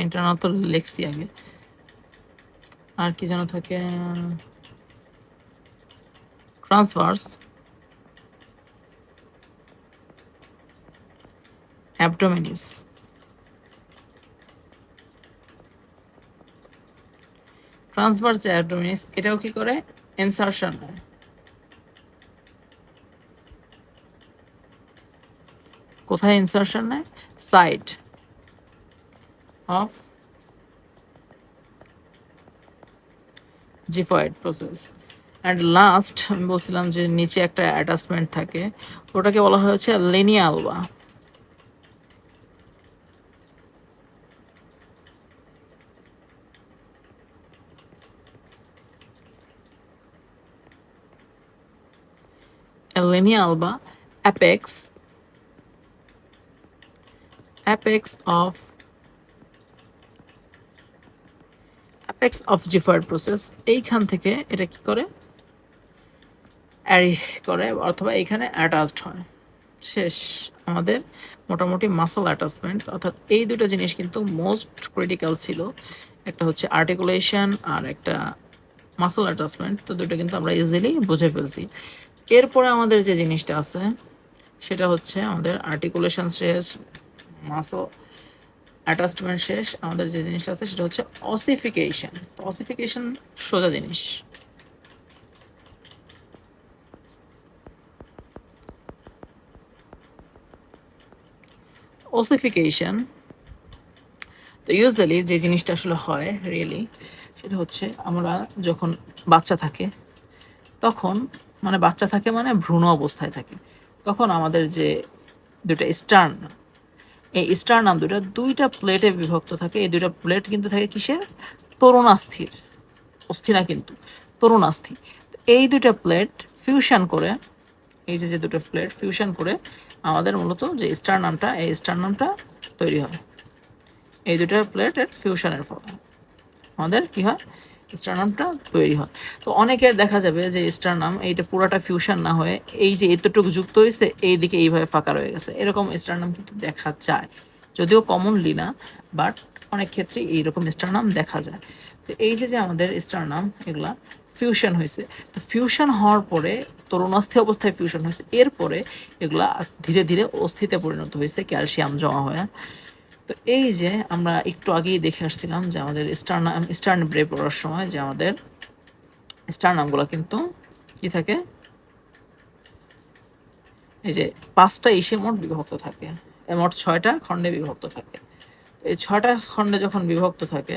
ইন্টারনাল তো লিখছি আগে, আর কি যেন থাকে, ট্রান্সভার্স অ্যাবডোমিনিস। ট্রান্সভার্স অ্যাবডোমিনিস এটাও কি করে, ইনসারশন হয়। কোথায় ইনসারশন নেয়? Side of xiphoid process. And last আমি বলছিলাম যে নিচে একটা অ্যাটাচমেন্ট থাকে, ওটাকে বলা হয়েছে linea alba. Linea alba apex of xiphoid process. এইখান থেকে এটা কি করে, অ্যারি করে, অথবা এইখানে অ্যাটাচড হয়। শেষ আমাদের মোটামুটি মাসল অ্যাটাচমেন্ট। অর্থাৎ এই দুটো জিনিস কিন্তু মোস্ট ক্রিটিক্যাল ছিল, একটা হচ্ছে আর্টিকুলেশন আর একটা মাসল অ্যাটাচমেন্ট। তো দুটো কিন্তু আমরা ইজিলি বুঝে ফেলছি। এরপরে আমাদের যে জিনিসটা আছে সেটা হচ্ছে আমাদের আর্টিকুলেশন শেষ, মাসল অ্যাটাচমেন্ট শেষ, আমাদের যে জিনিসটা আছে সেটা হচ্ছে অসিফিকেশন। অসিফিকেশন সোজা জিনিস। ওসিফিকেশন তো ইউজুয়ালি যে জিনিসটা আসলে হয় রিয়েলি, সেটা হচ্ছে আমরা যখন বাচ্চা থাকে তখন, মানে বাচ্চা থাকে মানে ভ্রূণ অবস্থায় থাকে, তখন আমাদের যে দুটা স্টার্ন, এই স্টার্নাম দুইটা প্লেটে বিভক্ত থাকে। এই দুইটা প্লেট কিন্তু থাকে কিসের? তরুণাস্থির। অস্থি না কিন্তু, তরুণাস্থি। এই দুইটা প্লেট ফিউশন করে, এই যে দুটো প্লেট ফিউশন করে আমাদের মূলত যে স্টারনামটা, এই স্টারনামটা তৈরি হয়। এই দুটো প্লেটের ফিউশনের ফলে আমাদের কি হয়, স্টারনামটা তৈরি হয়। তো অনেকের দেখা যাবে যে স্টারনাম এইটা পুরাটা ফিউশন না হয়ে এই যে এতটুকু যুক্ত হয়েছে, এই দিকে এইভাবে ফাঁকা রয়ে গেছে, এরকম স্টারনাম কিন্তু দেখা যায়, যদিও কমনলি না, বাট অনেক ক্ষেত্রে এইরকম স্টারনাম দেখা যায়। তো এই যে আমাদের স্টারনাম এগুলা ফিউশন হয়েছে, তো ফিউশন হওয়ার পরে তরুণাস্থি অবস্থায় ফিউশন হয়েছে, এরপরে এগুলা ধীরে ধীরে অস্থিতে পরিণত হয়েছে ক্যালসিয়াম জমা হয়ে। তো এই যে আমরা একটু আগেই দেখে আসছিলাম যে আমাদের স্টার্ন ব্রে পড়ার সময় যে আমাদের স্টারনামগুলো কিন্তু কি থাকে, এই যে 5টা ইসে মোট বিভক্ত থাকে, মোট 6টা খণ্ডে বিভক্ত থাকে। এই 6টা খণ্ডে যখন বিভক্ত থাকে,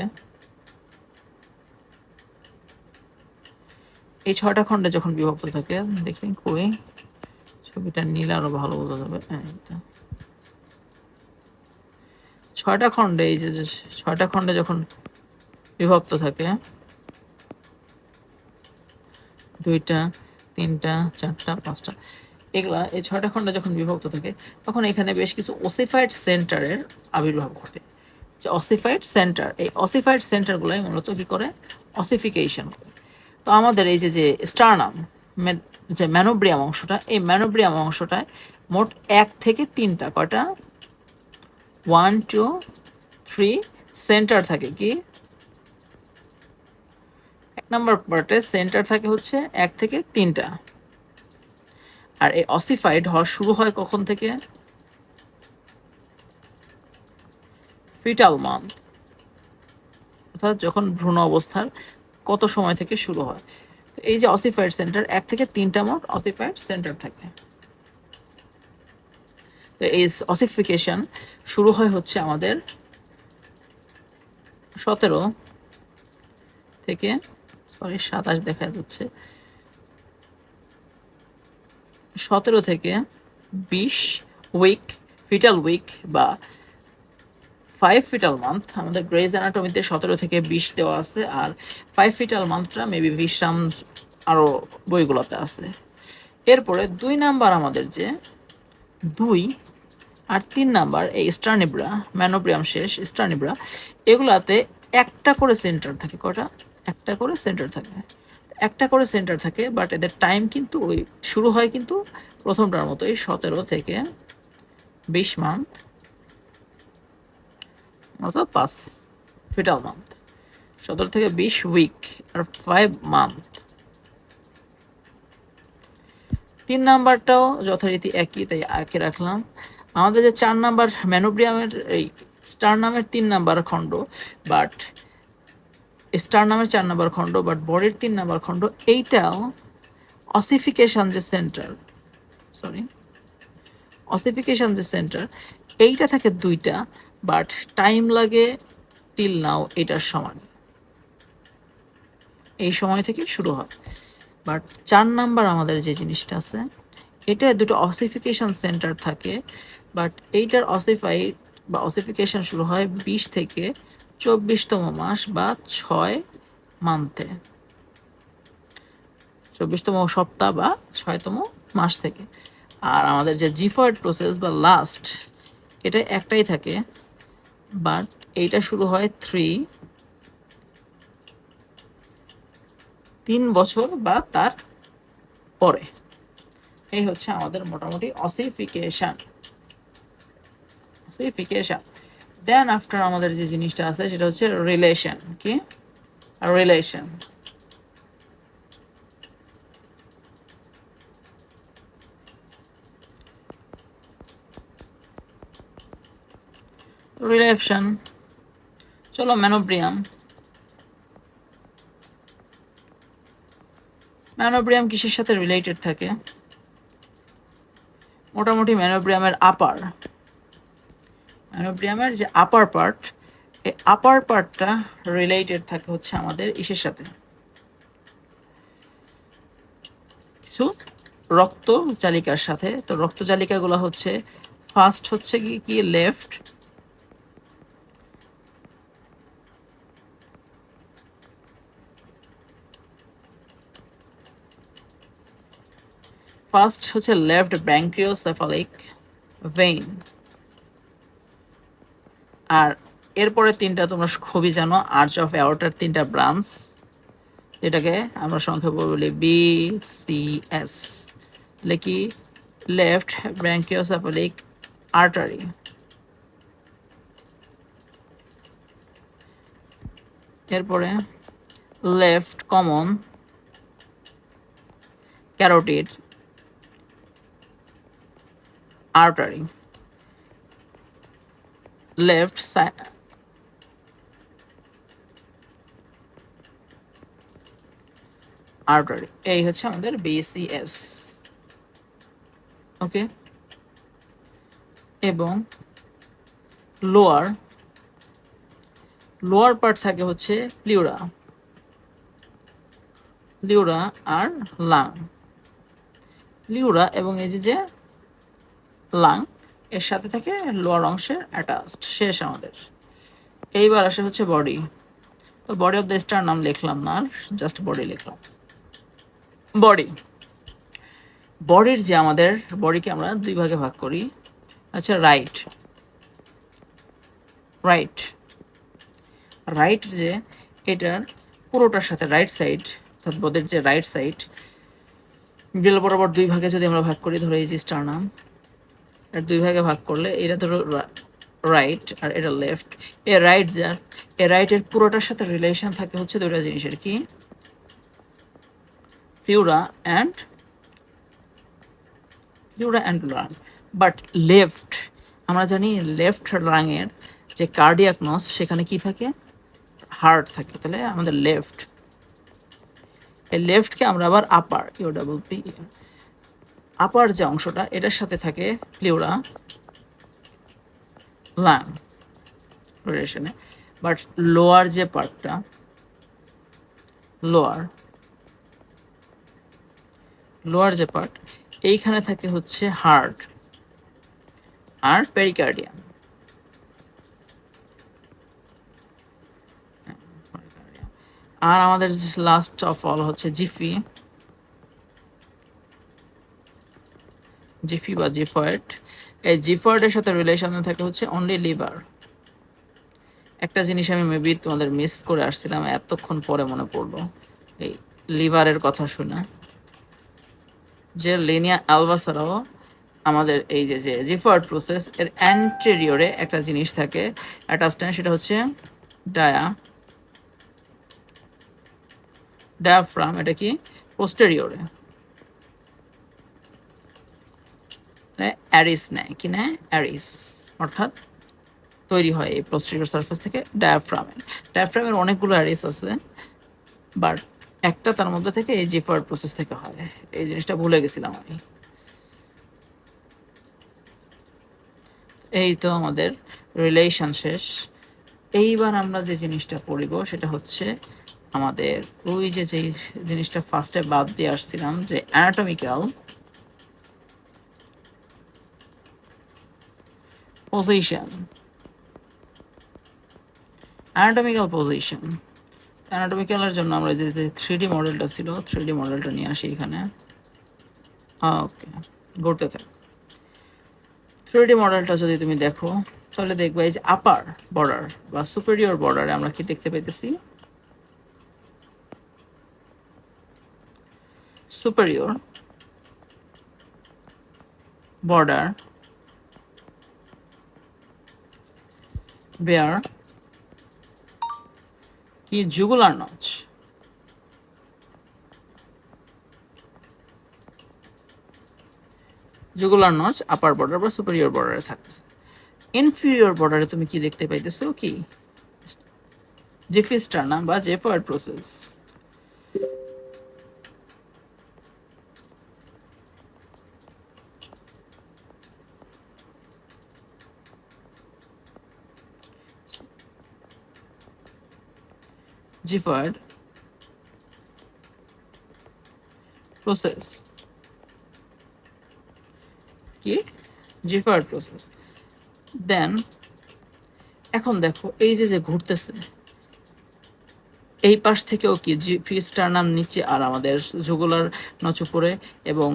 এই 6টা খণ্ডে যখন বিভক্ত থাকে, দেখি কই ছবিটা নিলে আরো ভালো বোঝা যাবে। 6টা খণ্ডে, এই যে 6টা খণ্ডে যখন বিভক্ত থাকে, 2টা 3টা 4টা 5টা, এগুলা এই 6টা খণ্ডে যখন বিভক্ত থাকে তখন এখানে বেশ কিছু ওসিফাইড সেন্টারের আবির্ভাব ঘটে। যে অসিফাইড সেন্টার, এই অসিফাইড সেন্টারগুলোই মূলত কী করে, অসিফিকেশন করে। তো আমাদের এই যে স্টারনাম, যে ম্যানোব্রিয়াম অংশটা, এই ম্যানোব্রিয়াম অংশটায় মোট 1 থেকে 3টা, কয়টা, 1 2 3 সেন্টার থাকে। কি 1 নম্বর পার্টে সেন্টার থাকে হচ্ছে 1 থেকে 3টা। আর এই অসিফাইড হওয়া শুরু হয় কখন থেকে, ফিটাল মান্থ, অর্থাৎ যখন ভ্রূণ অবস্থার কত সময় থেকে শুরু হয়। তো এই যে অসিফাইড সেন্টার 1 থেকে 3টা মোট অসিফাইড সেন্টার থাকে। তো এই অসিফিকেশন শুরু হয় হচ্ছে আমাদের 17 থেকে 27 দেখা যাচ্ছে, 17 থেকে 20 উইক, ফিটাল উইক বা 5 ফিটাল মান্থ। আমাদের গ্রেজ অ্যানাটমিতে 17 থেকে 20 দেওয়া আছে, আর 5 ফিটাল মান্থটা মেবি বিশ্রাম আরও বইগুলোতে আছে। এরপরে 2 নাম্বার আমাদের যে 2 আর 3 নাম্বার এই স্টার্নিব্রা, ম্যানোব্রিয়াম শেষ স্টার্নিব্রা, এগুলাতে একটা করে সেন্টার থাকে। কটা, একটা করে সেন্টার থাকে, একটা করে সেন্টার থাকে, বাট এদের টাইম কিন্তু ওই শুরু হয় কিন্তু প্রথমটার মতোই 17 থেকে 20 মান্থ, অর্থাৎ 5 ফিটাল মান্থ, 17 থেকে 20 উইক আর 5 মান্থ। 3 নাম্বারটাও যথারীতি একই, তাই একই রাখলাম। আমাদের যে 4 নাম্বার ম্যানোব্রিয়ামের এই স্টারনামের 3 নাম্বার খণ্ড, বাট স্টারনামের 4 নাম্বার খণ্ড, বাট বডির 3 নাম্বার খণ্ড, এইটাও অসিফিকেশন যে সেন্টার, অসিফিকেশন যে সেন্টার, এইটা থাকে 2টা, বাট টাইম লাগে টিল নাও এটার সমান, এই সময় থেকে শুরু হয়। বাট 4 নাম্বার আমাদের যে জিনিসটা আছে, এটা 2টো অসিফিকেশন সেন্টার থাকে, বাট এইটার অসিফাইড বা অসিফিকেশন শুরু হয় 20 থেকে 24তম মাস বা 6 মান্থে, 24তম সপ্তাহ বা 6তম মাস থেকে। আর আমাদের যে জিফয়েড প্রসেস বা লাস্ট, এটা একটাই থাকে, বাট এইটা শুরু হয় 3 বছর বা তার পরে। এই হচ্ছে আমাদের মোটামুটি অসিফিকেশন। দেন আফটার আমাদের যে জিনিসটা আছে সেটা হচ্ছে রিলেশন। কি রিলেশন, চলো ম্যানোব্রিয়াম কিসের সাথে রিলেটেড থাকে, মোটামুটি ম্যানোব্রিয়ামের যে আপার পার্ট, এই আপার পার্টটা রিলেটেড থাকে হচ্ছে আমাদের ইসের সাথে, কিছু রক্ত জালিকার সাথে। তো রক্ত জালিকাগুলো হচ্ছে ফার্স্ট হচ্ছে কি লেফট, ফার্স্ট হচ্ছে লেফট ব্র্যাঙ্কিওসেফালিক ভেইন। আর এরপরে 3টা তোমরা খুবই জানো, আর্চ অফ অ্যাওর্টার 3টা ব্রাঞ্চ, যেটাকে আমরা সংক্ষেপে বলি BCS, એટલે কি লেফট ব্র্যাঙ্কিওসেফালিক আর্টারি। এরপরে left common carotid artery, left artery. এই হচ্ছে আমাদের BCS। ওকে, এবং লোয়ার পার্ট থাকে হচ্ছে প্লিউরা আর লাং। প্লিউরা এবং এই যে লাং এর সাথে থাকে লোয়ার অংশের অ্যাটাচড। শেষ আমাদের। এইবার আসে হচ্ছে বডি। তো বডি অফ দ্য স্টারনাম লিখলাম না, জাস্ট বডি লিখলাম। বডির যে আমাদের বডিকে আমরা দুই ভাগে ভাগ করি। আচ্ছা, রাইট রাইট রাইট যে এটার পুরোটার সাথে রাইট সাইড, অর্থাৎ বডির যে রাইট সাইড মিডল বরাবর দুই ভাগে যদি আমরা ভাগ করি, ধরো এই যে স্টার্নাম, এর দুই ভাগে ভাগ করলে এটা ধরো রাইট আর এটা লেফট। এ রাইট যার, এ রাইটের পুরোটার সাথে রিলেশন থাকে হচ্ছে দুইটা জিনিসের, কি pleura and lung. But left, আমরা জানি লেফট লাংয়ের যে কার্ডিয়াক নস সেখানে কি থাকে, হার্ট থাকে। তাহলে আমাদের লেফট, এই লেফটকে আমরা আবার আপার ইউ ডাবল পি, আপার যে অংশটা এটার সাথে থাকে প্লিউরা লাং রিলেশনে। বাট লোয়ার যে পার্টটা, লোয়ার যে পার্ট এইখানে থাকে হচ্ছে হার্ট আর পেরিকার্ডিয়াম। আর আমাদের লাস্ট অফ অল হচ্ছে জিফি বা জিফয়েড। এই জিফয়েডের সাথে রিলেশনে থাকে হচ্ছে অনলি লিভার। একটা জিনিস আমি মেবি তোমাদের মিস করে আসছিলাম, এতক্ষণ পরে মনে পড়লো এই লিভারের কথা শুনে, যে লিনিয়া অ্যালবা ছাড়াও আমাদের এই যে জিফয়েড প্রসেস এর অ্যান্টেরিয়রে একটা জিনিস থাকে অ্যাটাচমেন্ট, সেটা হচ্ছে ডায়াফ্রাম। এটা কি পোস্টেরিয়রে অ্যারিস নেয়, কি নেয় অ্যারিস, অর্থাৎ তৈরি হয় এই পোস্টেরিয়র সারফেস থেকে ডায়াফ্রামের অনেকগুলো অ্যারিস আছে, বাট একটা তার মধ্যে থেকে এই জিফয়েড প্রসেস থেকে হয়। এই জিনিসটা ভুলে গেছিলাম আমি। এই তো আমাদের রিলেশন শেষ। এইবার আমরা যে জিনিসটা পড়িব সেটা হচ্ছে আমাদের ওই যে জিনিসটা ফার্স্টে বাদ দিয়ে আসছিলাম, যে অ্যানাটমিক্যাল পজিশন। অ্যানাটমিক্যালের জন্য আমরা যে 3D মডেলটা ছিল, 3D মডেলটা নিয়ে আসি এখানে। ওকে, ঘুরতে থাক। 3D মডেলটা যদি তুমি দেখো তাহলে দেখবে এই যে আপার বর্ডার বা সুপেরিয়র বর্ডারে আমরা কি দেখতে পাইতেছি, সুপেরিয়র বর্ডার বেয়ার কি jugular notch. Jugular notch upper border বা সুপেরিয়র বর্ডারে থাকতেছে। ইনফিরিয়র বর্ডারে তুমি কি দেখতে পাইতেছো, কি জিফিস্টার্নাম বা জেফয়েড প্রসেস। জিফয়েড প্রসেস কি জিফয়েড প্রসেস। দেন এখন দেখো এই যে ঘুরতেছে এই পাশ থেকেও কি জিফিস্টার্নাম নিচে আর আমাদের জুগুলার নচ উপরে, এবং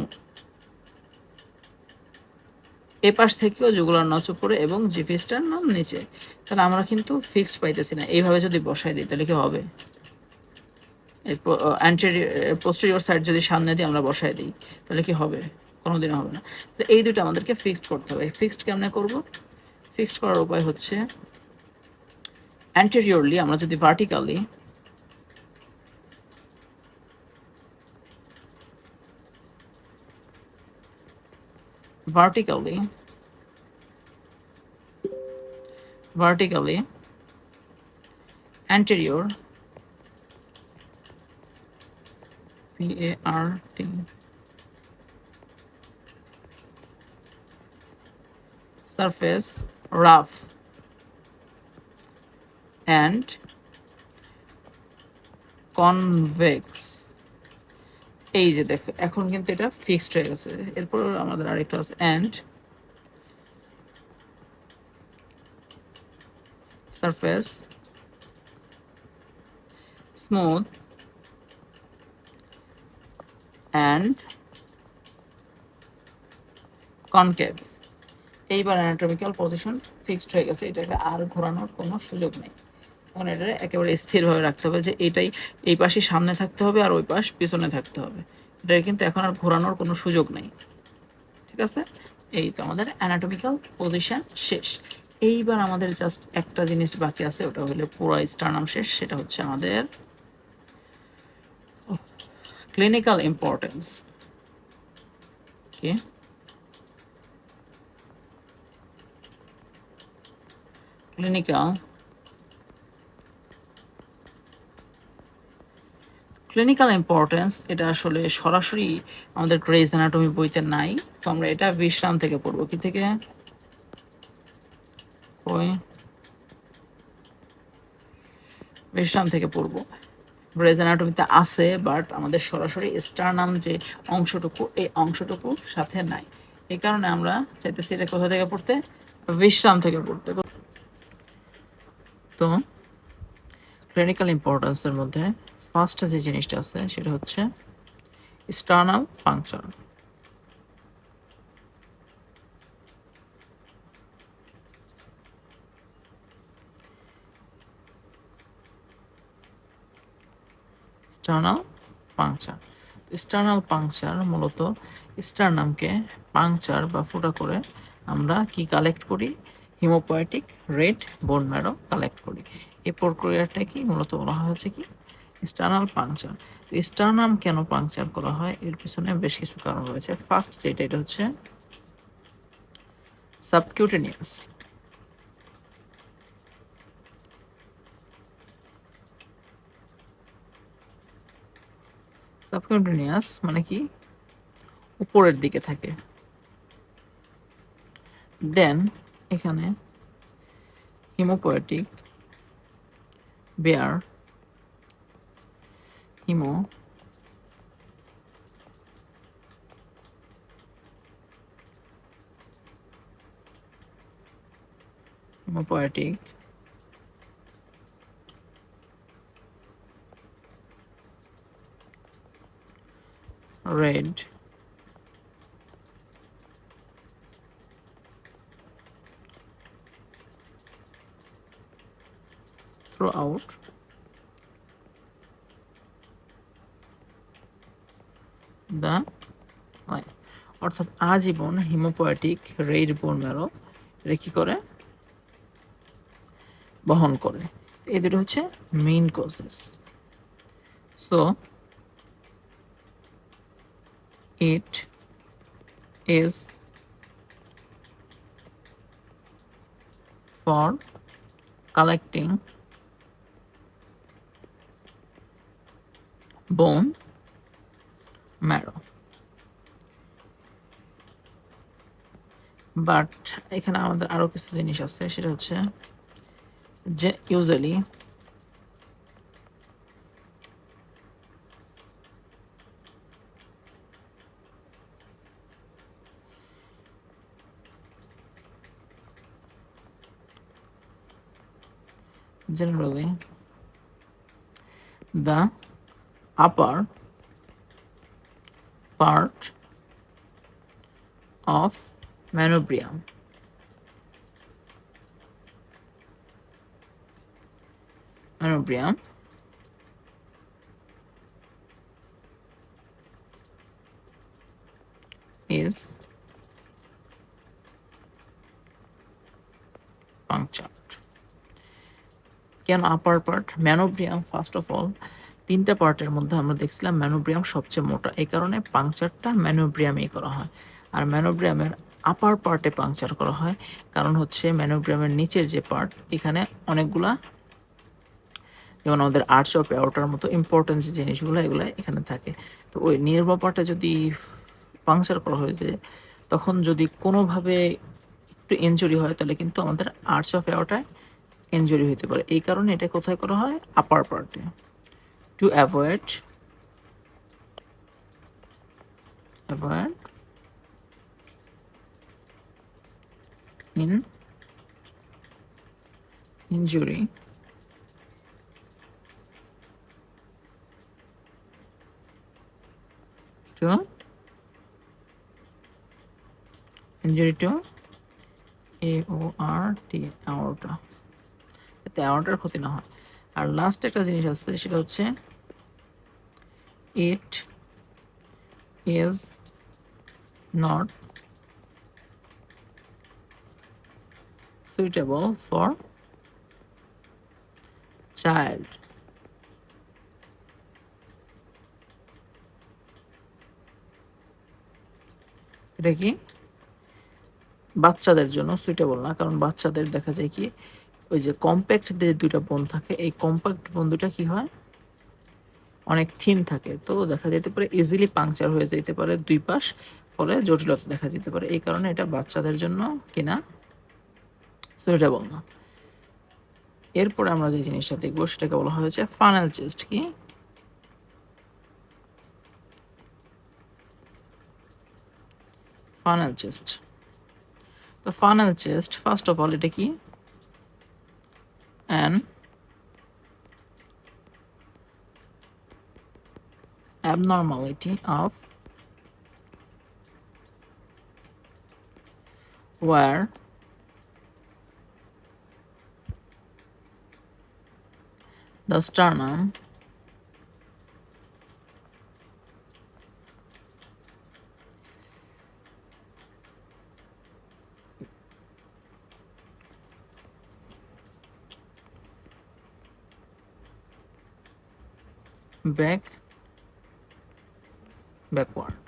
এ পাশ থেকেও জুগুলার নচ উপরে এবং জিফিস্টার্নাম নিচে। তাহলে আমরা কিন্তু ফিক্সড পাইতেছি না। এইভাবে যদি বসাই দিই তাহলে কি হবে, পোস্টেরিয়র সাইড যদি সামনে দিয়ে আমরা বসাই দিই তাহলে কি হবে, কোনোদিনও হবে না। তো এই দুটো আমাদেরকে ফিক্সড করতে হবে। ফিক্সড কেমনে করব, ফিক্সড করার উপায় হচ্ছে অ্যান্টেরিয়রলি আমরা যদি vertically anterior PART surface rough and convex। এই যে দেখো এখন কিন্তু এটা ফিক্সড হয়ে গেছে। এরপর আমাদের আরেকটা আছে and surface smooth and concave. এইবার অ্যানাটমিক্যাল পজিশন ফিক্সড হয়ে গেছে, এটাকে আর ঘোরানোর কোনো সুযোগ নেই। এখন এটা একেবারে স্থিরভাবে রাখতে হবে যে এটাই এই পাশে সামনে থাকতে হবে আর ওই পাশ পিছনে থাকতে হবে, এটার কিন্তু এখন আর ঘোরানোর কোনো সুযোগ নেই। ঠিক আছে, এই তো আমাদের অ্যানাটমিক্যাল পজিশন শেষ। এইবার আমাদের জাস্ট একটা জিনিস বাকি আছে, ওটা হলে পুরো স্টারনাম শেষ, সেটা হচ্ছে আমাদের ক্লিনিক্যাল ইম্পর্টেন্স। ওকে, ক্লিনিক্যাল ইম্পর্টেন্স এটা আসলে সরাসরি আমাদের গ্রেজ অ্যানাটমি বইতে নাই, তো আমরা এটা বিশ্রাম থেকে পড়বো। কি থেকে? ওই বিশ্রাম থেকে পড়বো। গ্রেজ অ্যানাটমিতে আছে, বাট আমাদের সরাসরি স্টারনাম যে অংশটুকু, এই অংশটুকু সাথে নাই। এই কারণে আমরা চাইতেছি এটা কোথা থেকে পড়তে? বিশ্রাম থেকে পড়তে। তো ক্লিনিক্যাল ইম্পর্টেন্সের মধ্যে ফার্স্ট যে জিনিসটা আছে সেটা হচ্ছে sternal puncture. Sternal puncture, sternal puncture মূলত স্টারনামকে পাংচার বা ফুটা করে আমরা কি কালেক্ট করি? Haemopoietic red bone marrow collect করি। এই প্রক্রিয়াটা কি মূলত বলা হয় হচ্ছে কি স্টার্নাল পাংচার। স্টারনাম কেন পাংচার করা হয় এর পিছনে বেশ কিছু কারণ রয়েছে। ফার্স্ট যেটা, এটা হচ্ছে সাবকিউটেনিয়াস। সাবকিউটেনিয়াস মানে কি? উপরের দিকে থাকে। দেন এখানে haemopoietic bear haemo haemopoietic red throughout the life, অর্থাৎ আজীবন হিমোপয়েটিক রেড বোন ম্যারো এটা কি করে? বহন করে। এই দুটো হচ্ছে main causes. So it is for collecting bone marrow. But এখানে আমাদের আরো কিছু জিনিস আছে, সেটা হচ্ছে যে usually generally the upper part of manubrium is punctured. কেন আপার part? Manubrium first of all তিনটা পার্টের মধ্যে আমরা দেখছিলাম ম্যানোব্রিয়াম সবচেয়ে মোটা, এই কারণে পাংচারটা ম্যানোব্রিয়ামেই করা হয়। আর ম্যানোব্রিয়ামের আপার পার্টে পাংচার করা হয় কারণ হচ্ছে ম্যানোব্রিয়ামের নিচের যে পার্ট, এখানে অনেকগুলা যেমন আমাদের আর্চ অফ অ্যাওর্টার মতো ইম্পর্টেন্ট যে জিনিসগুলো এগুলো এখানে থাকে। তো ওই নির্ভর পার্টে যদি পাংচার করা হয়ে যায়, তখন যদি কোনোভাবে একটু ইনজুরি হয় তাহলে কিন্তু আমাদের আর্চ অফ অ্যাওর্টায় ইনজুরি হতে পারে। এই কারণে এটা কোথায় করা হয়? আপার পার্টে, to avoid injury to injury to AORT, aorta, এতে অ্যাওর্টার ক্ষতি না হয়। আর লাস্ট একটা জিনিস আছে, সেটা হচ্ছে it is not suitable for child. এটা কি বাচ্চাদের জন্য সুইটেবল না, কারণ বাচ্চাদের দেখা যায় কি ওই যে কম্প্যাক্ট যে দুইটা বোন থাকে, এই কম্প্যাক্ট বোন দুটা কি হয় অনেক থিন থাকে, তো দেখা যেতে পারে ইজিলি পাংচার হয়ে যেতে পারে দুই পাশ, ফলে জটিলতা দেখা যেতে পারে। এই কারণে এটা বাচ্চাদের জন্য কিনা সুইটেবল না। এরপরে আমরা যে জিনিসটা দেখবো সেটাকে বলা হয়েছে ফানেল চেস্ট। কি ফানেল চেস্ট? তো funnel chest first of all এটা কি an abnormality of where the sternum backward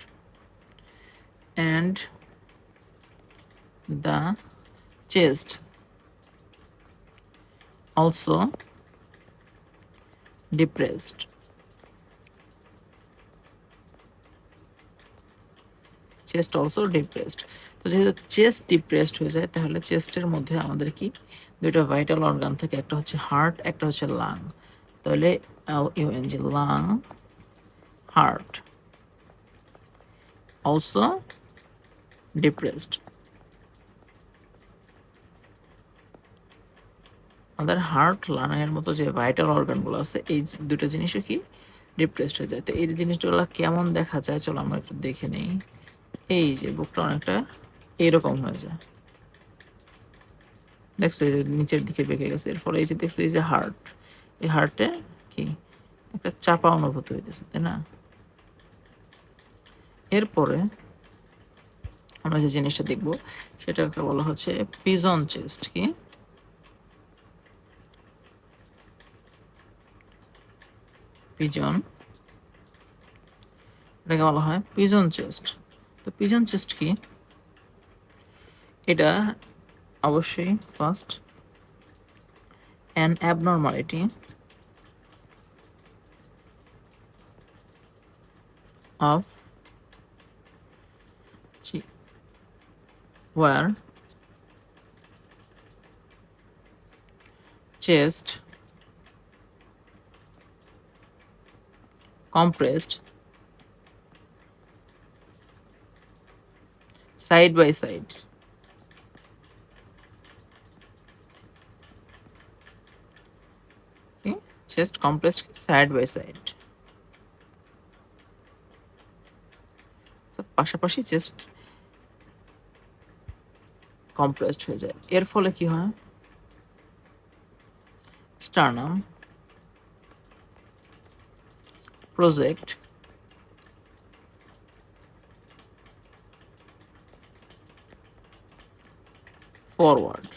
and the chest also depressed. Chest also depressed. তো যেহেতু চেস্ট ডিপ্রেসড হয়ে যায়, তাহলে চেস্টের মধ্যে আমাদের কি দুইটা ভাইটাল অর্গান থাকে, একটা হচ্ছে হার্ট, একটা হচ্ছে লাং। তাহলে LUNG, lung, heart also depressed. আমাদের হার্ট, লাংয়ের মতো যে ভাইটাল অর্গানগুলো আছে, এই দুটো জিনিসও কি ডিপ্রেসড হয়ে যায়। তো এই জিনিসগুলো কেমন দেখা যায় চলো আমরা একটু দেখে নিই। এই যে বুকটা অনেকটা এইরকম হয়ে যায়, দেখছো এই যে নিচের দিকে বেঁকে গেছে। এর ফলে এই যে দেখছো এই যে হার্ট, এই হার্টে কি একটা চাপা অনুভূতি হইতেছে, তাই না? এরপরে আমরা যে জিনিসটা দেখবো সেটাকে বলা হচ্ছে পিজন চেস্ট। কি পিজন, এটাকে বলা হয় পিজন চেস্ট। তো পিজন চেস্ট কি? এটা অবশ্যই first an abnormality of where chest compressed side by side. Okay? Chest compressed side by side. পাশাপাশি চেস্ট কম্প্রেসড হয়ে যায়। এর ফলে কি হয়? Sternum project forward.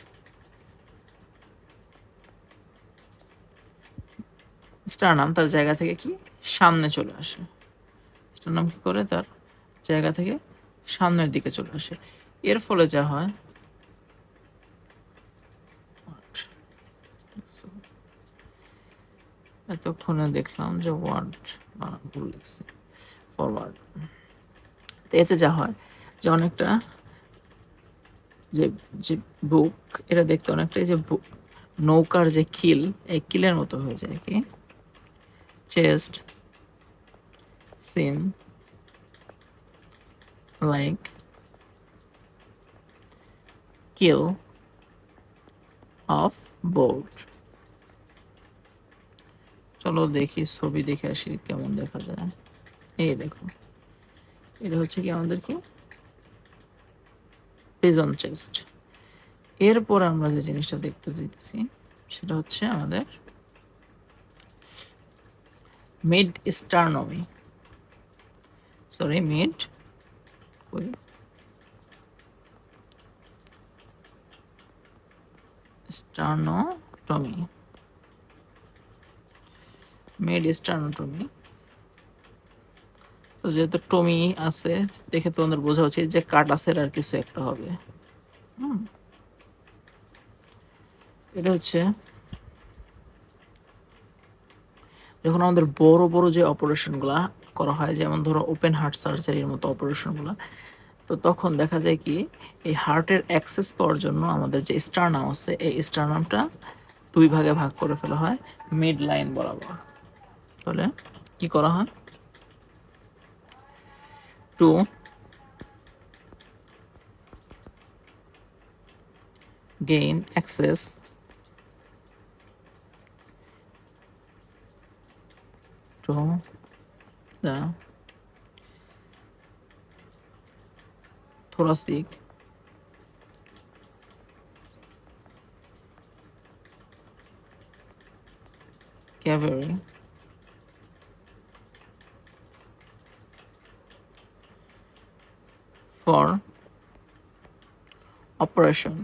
স্টার্নাম তার জায়গা থেকে কি সামনে চলে আসে। স্টার্নাম কি করে? তার জায়গা থেকে সামনের দিকে চলে আসে। এর ফলে যা হয়, এতক্ষণে দেখলাম যে ওয়ার্ড ভুল লিখছি, ফরওয়ার্ড। এতে যা হয় যে অনেকটা যে যে বুক, এটা দেখতে অনেকটা যে নৌকার যে কিল, এই কিলের মতো হয়ে যায়। কি chest SIM like kill of boat. চলো দেখি ছবি দেখে আসি কেমন দেখা যায়। এই দেখো, এটা হচ্ছে কি আমাদের কি পিজন চেস্ট। এরপরে আমরা যে জিনিসটা দেখতে চাইতেছি সেটা হচ্ছে আমাদের মিড স্টার্নমি, মিড স্টার্নোটমি, মিড স্টার্নোটমি। তো যেহেতু টমি আছে দেখে তোমাদের বোঝা উচিত যে কাটাসের আর কিছু একটা হবে। এটা হচ্ছে যখন আমাদের বড় বড় যে অপারেশনগুলা করা হয়, যেমন ধরো ওপেন হার্ট সার্জারির মতো অপারেশনগুলো, তো তখন দেখা যায় কি এই হার্টের অ্যাক্সেস পাওয়ার জন্য আমাদের যে স্টার্নাম আছে এই স্টার্নামটা দুই ভাগে ভাগ করে ফেলা হয় মিড লাইন বরাবর। তাহলে কি করা হয়, two gain access to the thoracic cavity for operation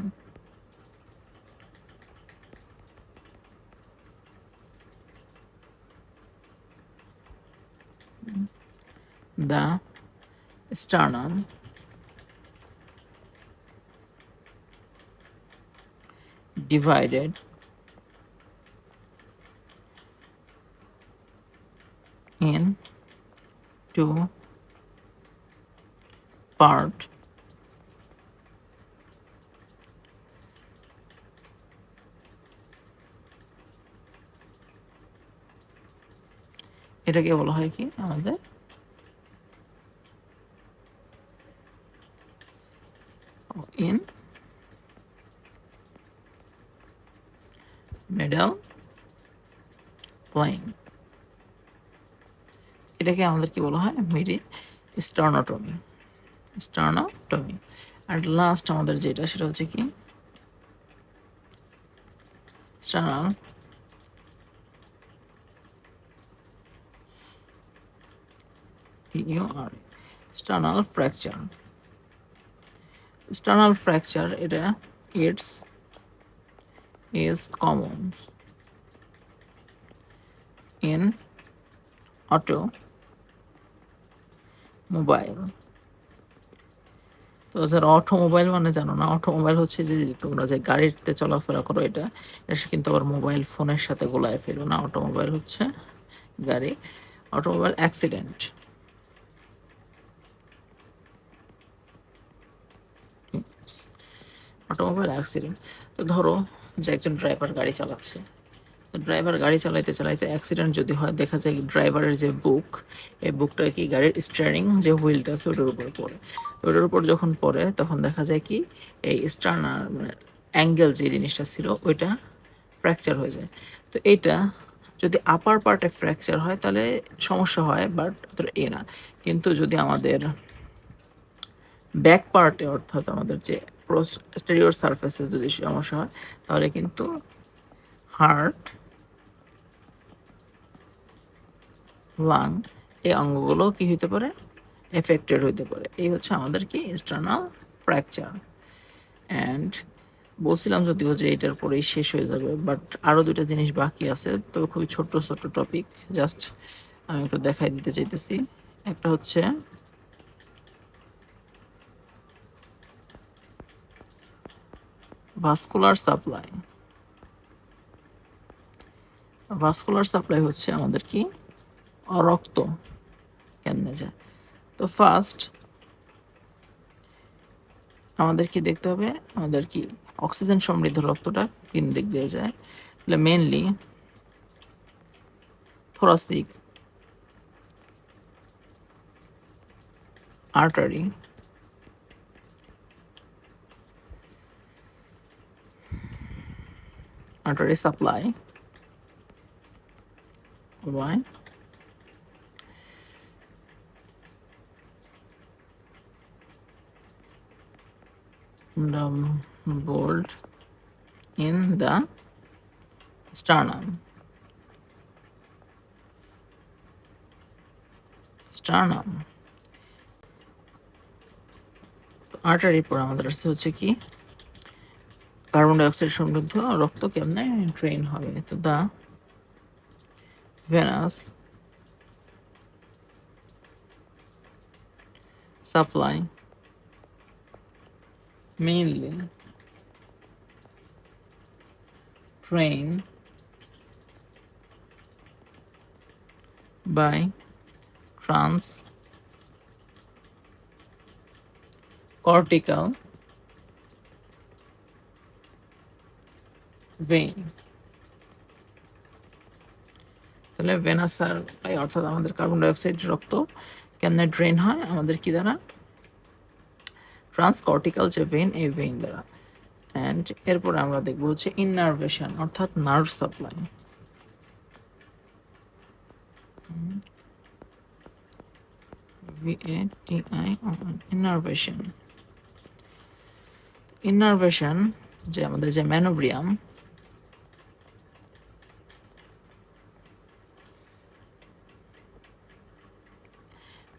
the sternum divided in two part এটাকে বলা হয় কি আমাদের in middle plane, এটাকে আমাদের কি বলা হয় মিডি স্টার্নোটমি, স্টার্নোটমি। আর লাস্ট আমাদের যেটা সেটা হচ্ছে কি sternal TUR, sternal fracture. Sternal fracture এটা it's is common in automobile। তো যারা অটোমোবাইল মানে জানো না, অটোমোবাইল হচ্ছে যে তোমরা যে গাড়িতে চলাফেরা করো এটা কিন্তু আবার মোবাইল ফোনের সাথে গোলায় ফেলো না। অটোমোবাইল হচ্ছে গাড়ি। Automobile accident, automobile accident. তো ধরো যে একজন ড্রাইভার গাড়ি চালাচ্ছে, ড্রাইভার গাড়ি চালাইতে চালাইতে অ্যাক্সিডেন্ট যদি হয়, দেখা যায় ড্রাইভারের যে বুক, এই বুকটা কি গাড়ির স্টিয়ারিং যে হুইলটা আছে ওটার উপরে পড়ে। তো ওটার উপর যখন পড়ে তখন দেখা যায় কি এই স্টার্নার অ্যাঙ্গেল যে জিনিসটা ছিল ওইটা ফ্র্যাকচার হয়ে যায়। তো এইটা যদি আপার পার্টে ফ্র্যাকচার হয় তাহলে সমস্যা হয়, বাট এ না। কিন্তু যদি আমাদের ব্যাক পার্টে অর্থাৎ আমাদের যে পোস্টেরিয়র সারফেসে যদি সমস্যা হয় তাহলে কিন্তু হার্ট, লাং এই অঙ্গগুলো কি হতে পারে এফেক্টেড হতে পারে। এই হচ্ছে আমাদের কি ইন্টারনাল ফ্র্যাকচার। অ্যান্ড বলছিলাম যদিও যে এটার পরেই শেষ হয়ে যাবে, বাট আরও দুটো জিনিস বাকি আছে। তো খুবই ছোট্ট ছোট্ট টপিক, জাস্ট আমি একটু দেখাই দিতে চাইতেছি। একটা হচ্ছে ভাস্কুলার সাপ্লাই। ভাস্কুলার সাপ্লাই হচ্ছে আমাদের কি রক্ত কেমনে যায়। তো ফার্স্ট আমাদের কি দেখতে হবে, আমাদের কি অক্সিজেন সমৃদ্ধ রক্তটা তিন দিক দিয়ে যায়। তাহলে mainly thoracic artery, artery supply by bolt in the sternum. Artery পর আমাদের আছে হচ্ছে কি কার্বন ডাইঅক্সাইড সমৃদ্ধ রক্ত কেমনে ড্রেন হবে। তো the venous supply mainly drain by transcortical vein. তাহলে ভেনাস সাপ্লাই অর্থাৎ আমাদের কার্বন ডাইঅক্সাইড রক্ত কেমনে ড্রেন হয় আমাদের কি দ্বারা ট্রান্সকর্টিক্যাল যে ভেইন এই ভেইন দ্বারা। অ্যান্ড এরপর আমরা দেখবো হচ্ছে ইননার্ভেশন অর্থাৎ নার্ভ সাপ্লাই। ইননার্ভেশন যে আমাদের যে ম্যানোব্রিয়াম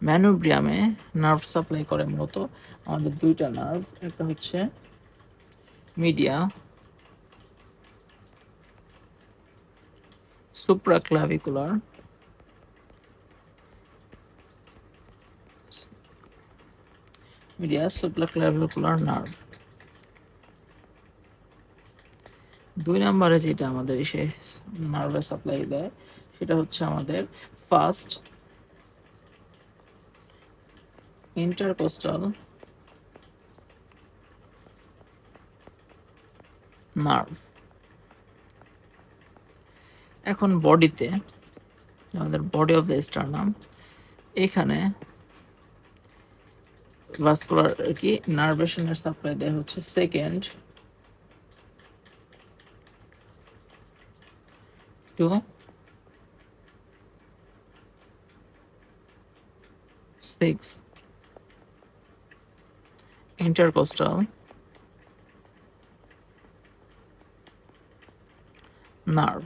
ম্যানোব্রিয়ামে নার্ভ সাপ্লাই করে মূলত আমাদের দুইটা নার্ভ, একটা হচ্ছে মিডিয়া সুপ্রাক্লাভিকুলার নার্ভ। দুই নম্বরে যেটা আমাদের এসে নার্ভে সাপ্লাই দেয় সেটা হচ্ছে আমাদের ফার্স্ট ইন্টারকোস্টাল নার্ভ। এখন বডিতে আমাদের বডি অফ দ্য স্টারনাম এখানে ভাস্কুলার কি নার্ভেশনের সাপ্লাই দেয় হচ্ছে second to six intercostal nerve.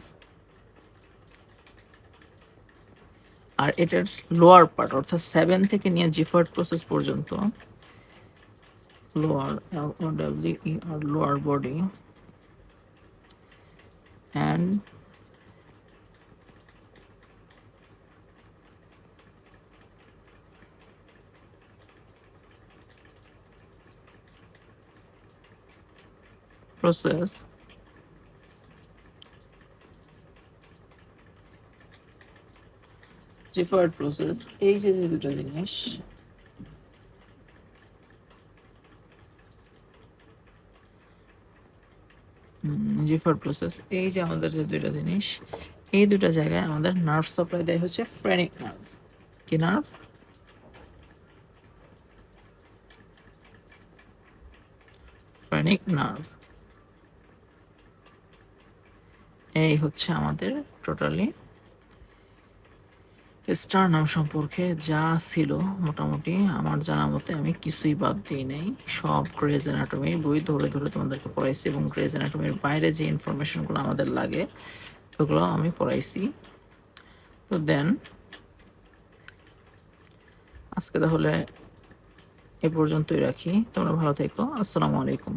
আর এটার লোয়ার পার্ট অর্থাৎ 7 থেকে নিয়ে জিফার্ড প্রসেস পর্যন্ত lower body and process xiphoid process এই যে দুটো জিনিস জিফার্ড প্রসেস এই যে আমাদের যে দুইটা জিনিস এই দুটা জায়গায় আমাদের নার্ভ সাপ্লাই দেয় হচ্ছে ফ্রেনিক নার্ভ। কি নার্ভ? Phrenic nerve. এই হচ্ছে আমাদের টোটালি স্টারনাম সম্পর্কে যা ছিল। মোটামুটি আমার জানা মতে আমি কিছুই বাদ দিই নাই, সব গ্রেজ অ্যানাটমি বই ধরে ধরে তোমাদেরকে পড়াইছি এবং গ্রেজ অ্যানাটমির বাইরে যে ইনফরমেশনগুলো আমাদের লাগে ওগুলো আমি পড়াইছি। তো দেন আজকে তাহলে এ পর্যন্তই রাখি। তোমরা ভালো থেকো। আসসালামু আলাইকুম।